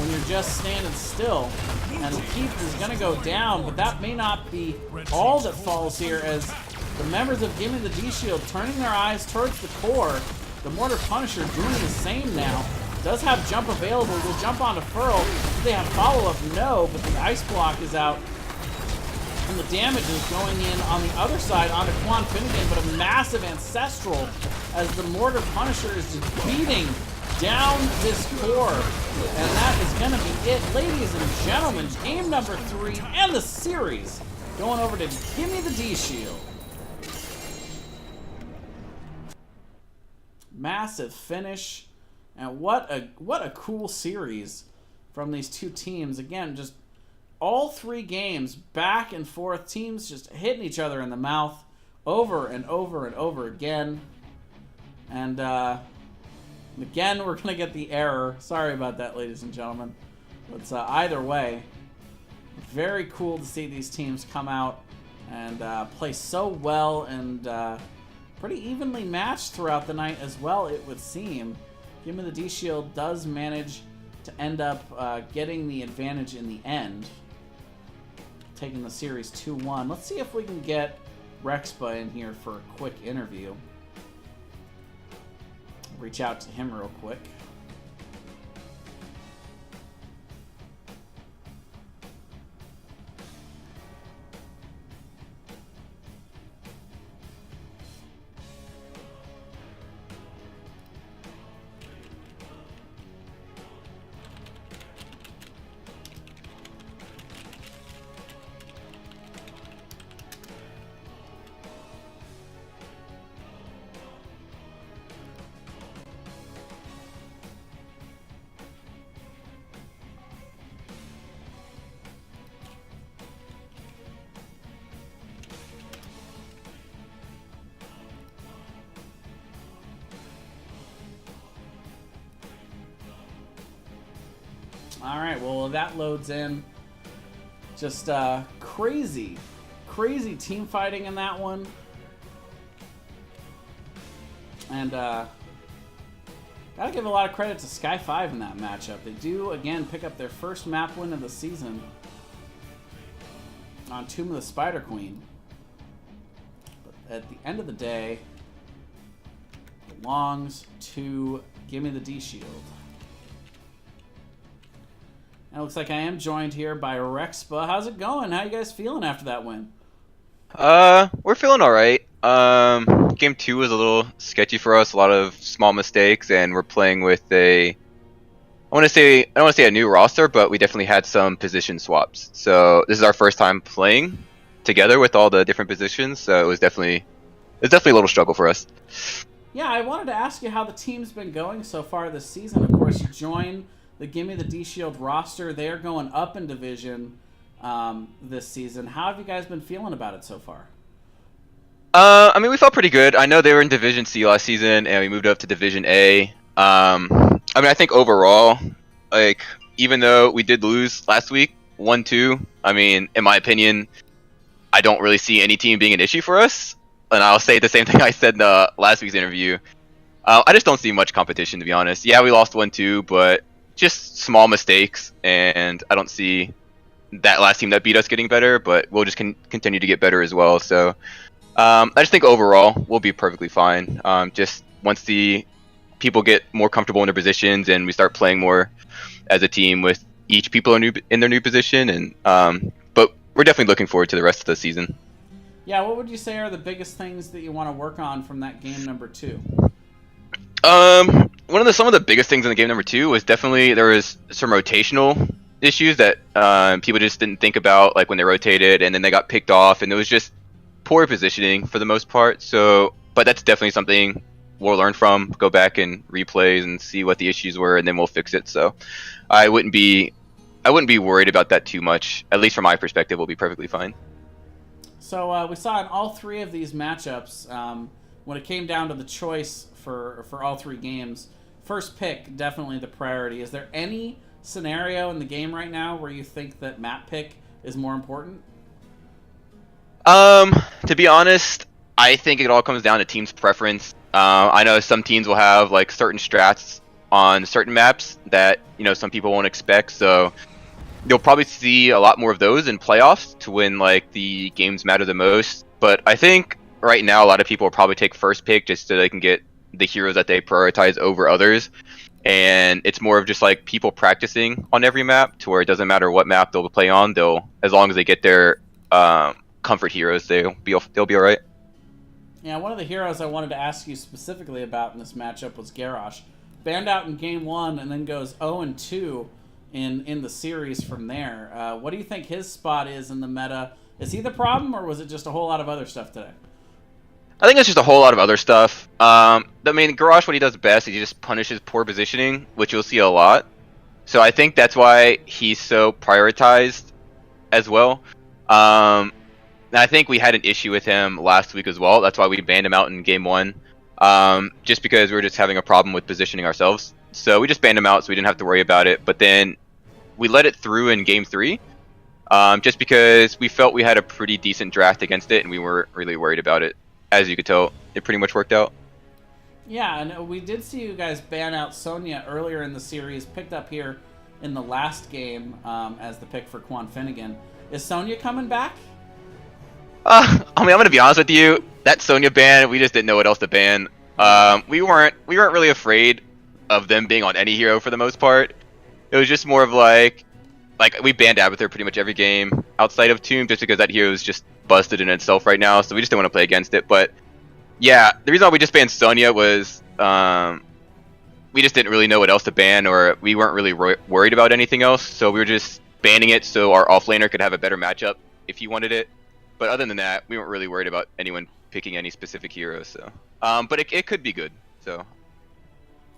Speaker 1: when you're just standing still. And Keith is going to go down, but that may not be all that falls here, as the members of Gimme the D-Shield turning their eyes towards the core. The Mortar Punisher doing the same now. Does have jump available. Will jump onto Furl. Do they have follow-up? No, but the ice block is out. And the damage is going in on the other side onto Quan Finnegan, but a massive Ancestral as the Mortar Punisher is just beating down this core. And that is going to be it, ladies and gentlemen. Game number 3 and the series going over to Gimme the D-Shield. Massive finish. And what a cool series from these two teams. Again, just all 3 games back and forth, teams just hitting each other in the mouth over and over and over again. And again, we're going to get the error. Sorry about that, ladies and gentlemen. But either way, very cool to see these teams come out and play so well and pretty evenly matched throughout the night as well, it would seem. Gimme the D-Shield does manage to end up getting the advantage in the end, taking the series 2-1. Let's see if we can get Rexpa in here for a quick interview. Reach out to him real quick. All right, well, that loads in. Just crazy team fighting in that one. And gotta give a lot of credit to Sky5 in that matchup. They do, again, pick up their first map win of the season on Tomb of the Spider Queen. But at the end of the day, it belongs to Gimme the D-Shield. And it looks like I am joined here by Rexpa. How's it going? How you guys feeling after that win?
Speaker 4: We're feeling all right. Game 2 was a little sketchy for us. A lot of small mistakes, and we're playing with I don't want to say a new roster, but we definitely had some position swaps. So this is our first time playing together with all the different positions. So it was definitely a little struggle for us.
Speaker 1: Yeah, I wanted to ask you how the team's been going so far this season. Of course, you joined the Gimme the D-Shield roster. They're going up in division this season. How have you guys been feeling about it so far?
Speaker 4: I mean, we felt pretty good. I know they were in Division C last season, and we moved up to Division A. I mean, I think overall, like, even though we did lose last week, 1-2, I mean, in my opinion, I don't really see any team being an issue for us. And I'll say the same thing I said in the last week's interview. I just don't see much competition, to be honest. Yeah, we lost 1-2, but just small mistakes, and I don't see that last team that beat us getting better, but we'll just continue to get better as well. So I just think overall we'll be perfectly fine. Just once the people get more comfortable in their positions and we start playing more as a team with each people in their new position, and but we're definitely looking forward to the rest of the season.
Speaker 1: Yeah, what would you say are the biggest things that you want to work on from that game number 2?
Speaker 4: Some of the biggest things in the game number 2 was definitely there was some rotational issues that people just didn't think about, like when they rotated and then they got picked off, and it was just poor positioning for the most part. So, but that's definitely something we'll learn from, go back and replays and see what the issues were, and then we'll fix it. So, I wouldn't be worried about that too much. At least from my perspective, we'll be perfectly fine.
Speaker 1: So we saw in all 3 of these matchups, when it came down to the choice for all 3 games, first pick definitely the priority. Is there any scenario in the game right now where you think that map pick is more important?
Speaker 4: To be honest, I think it all comes down to team's preference. I know some teams will have like certain strats on certain maps that some people won't expect, so you'll probably see a lot more of those in playoffs to when like the games matter the most. But I think right now a lot of people will probably take first pick just so they can get the heroes that they prioritize over others, and it's more of just like people practicing on every map to where it doesn't matter what map they'll play on, as long as they get their comfort heroes, they'll be all right.
Speaker 1: Yeah, one of the heroes I wanted to ask you specifically about in this matchup was Garrosh. Banned out in game 1 and then goes 0-2 in the series from there. What do you think his spot is in the meta? Is he the problem, or was it just a whole lot of other stuff today?
Speaker 4: I think it's just a whole lot of other stuff. Garrosh, what he does best is he just punishes poor positioning, which you'll see a lot. So I think that's why he's so prioritized as well. And I think we had an issue with him last week as well. That's why we banned him out in game 1. Just because we were just having a problem with positioning ourselves. So we just banned him out so we didn't have to worry about it. But then we let it through in game 3. Just because we felt we had a pretty decent draft against it and we weren't really worried about it. As you could tell, it pretty much worked out.
Speaker 1: Yeah, and we did see you guys ban out Sonya earlier in the series, picked up here in the last game as the pick for Quan Finnegan. Is Sonya coming back?
Speaker 4: I'm going to be honest with you. That Sonya ban, we just didn't know what else to ban. We weren't really afraid of them being on any hero for the most part. It was just more of like we banned Abathur pretty much every game outside of Tomb, just because that hero is just busted in itself right now, so we just didn't want to play against it. But yeah, the reason why we just banned Sonya was we just didn't really know what else to ban, or we weren't really worried about anything else, so we were just banning it so our offlaner could have a better matchup if he wanted it. But other than that, we weren't really worried about anyone picking any specific hero. So, but it could be good. So,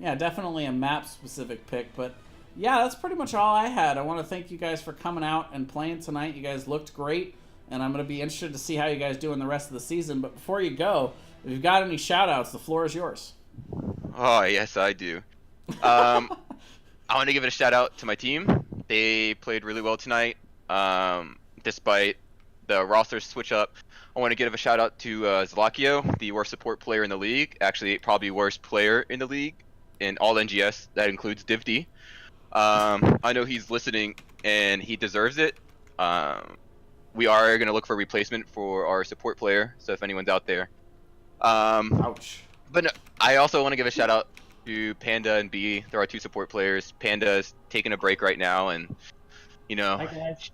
Speaker 1: yeah, definitely a map-specific pick. But yeah, that's pretty much all I had. I want to thank you guys for coming out and playing tonight. You guys looked great, and I'm going to be interested to see how you guys do in the rest of the season. But before you go, if you've got any shout-outs, the floor is yours.
Speaker 4: Oh yes, I do. I want to give it a shout-out to my team. They played really well tonight, despite the roster switch up. I want to give a shout out to Zlakio, the worst support player in the league. Actually, probably worst player in the league in all NGS. That includes Div D. I know he's listening and he deserves it. We are going to look for a replacement for our support player. So if anyone's out there.
Speaker 1: Ouch.
Speaker 4: But no, I also want to give a shout out to Panda and B. There are 2 support players. Panda's taking a break right now, and
Speaker 5: Hi guys.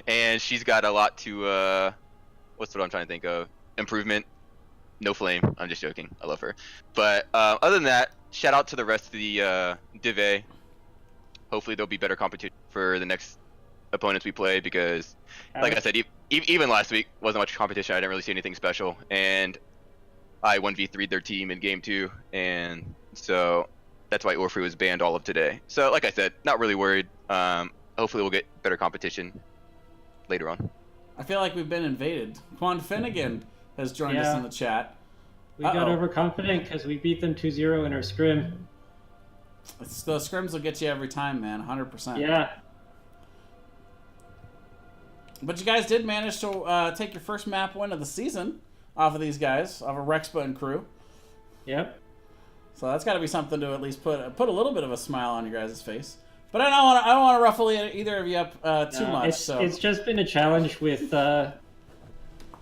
Speaker 4: and she's got a lot to what's what I'm trying to think of, improvement. No flame, I'm just joking, I love her. But other than that, shout out to the rest of the Div A. Hopefully there'll be better competition for the next opponents we play, because like I said, even last week wasn't much competition. I didn't really see anything special, and I 1v3'd their team in game 2, and so that's why Orphrey was banned all of today. So like I said, not really worried. Hopefully we'll get better competition later on.
Speaker 1: I feel like we've been invaded. Quan Finnegan has joined us in the chat.
Speaker 5: We got overconfident because we beat them 2-0 in our scrim.
Speaker 1: Those scrims will get you every time, man. 100%.
Speaker 5: Yeah.
Speaker 1: But you guys did manage to take your first map win of the season off of these guys, off of Rexpa and crew.
Speaker 5: Yep.
Speaker 1: So that's got to be something to at least put a little bit of a smile on your guys' face. But I don't want to ruffle either of you up too much.
Speaker 5: It's just been a challenge with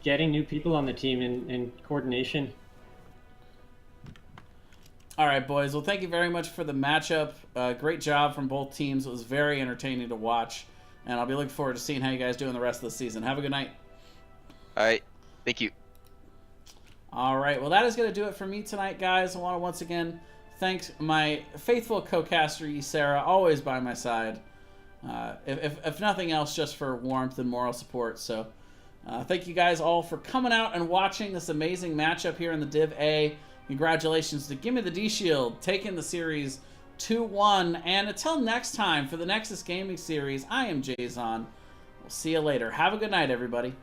Speaker 5: getting new people on the team and coordination.
Speaker 1: All right, boys. Well, thank you very much for the matchup. Great job from both teams. It was very entertaining to watch. And I'll be looking forward to seeing how you guys do in the rest of the season. Have a good night.
Speaker 4: All right. Thank you. All
Speaker 1: right. Well, that is going to do it for me tonight, guys. I want to once again thank my faithful co-caster, Sarah, always by my side. If nothing else, just for warmth and moral support. So thank you guys all for coming out and watching this amazing matchup here in the Div A. Congratulations to Gimme the D-Shield, taking the series 2-1. And until next time, for the Nexus Gaming Series, I am Jason. We'll see you later. Have a good night, everybody.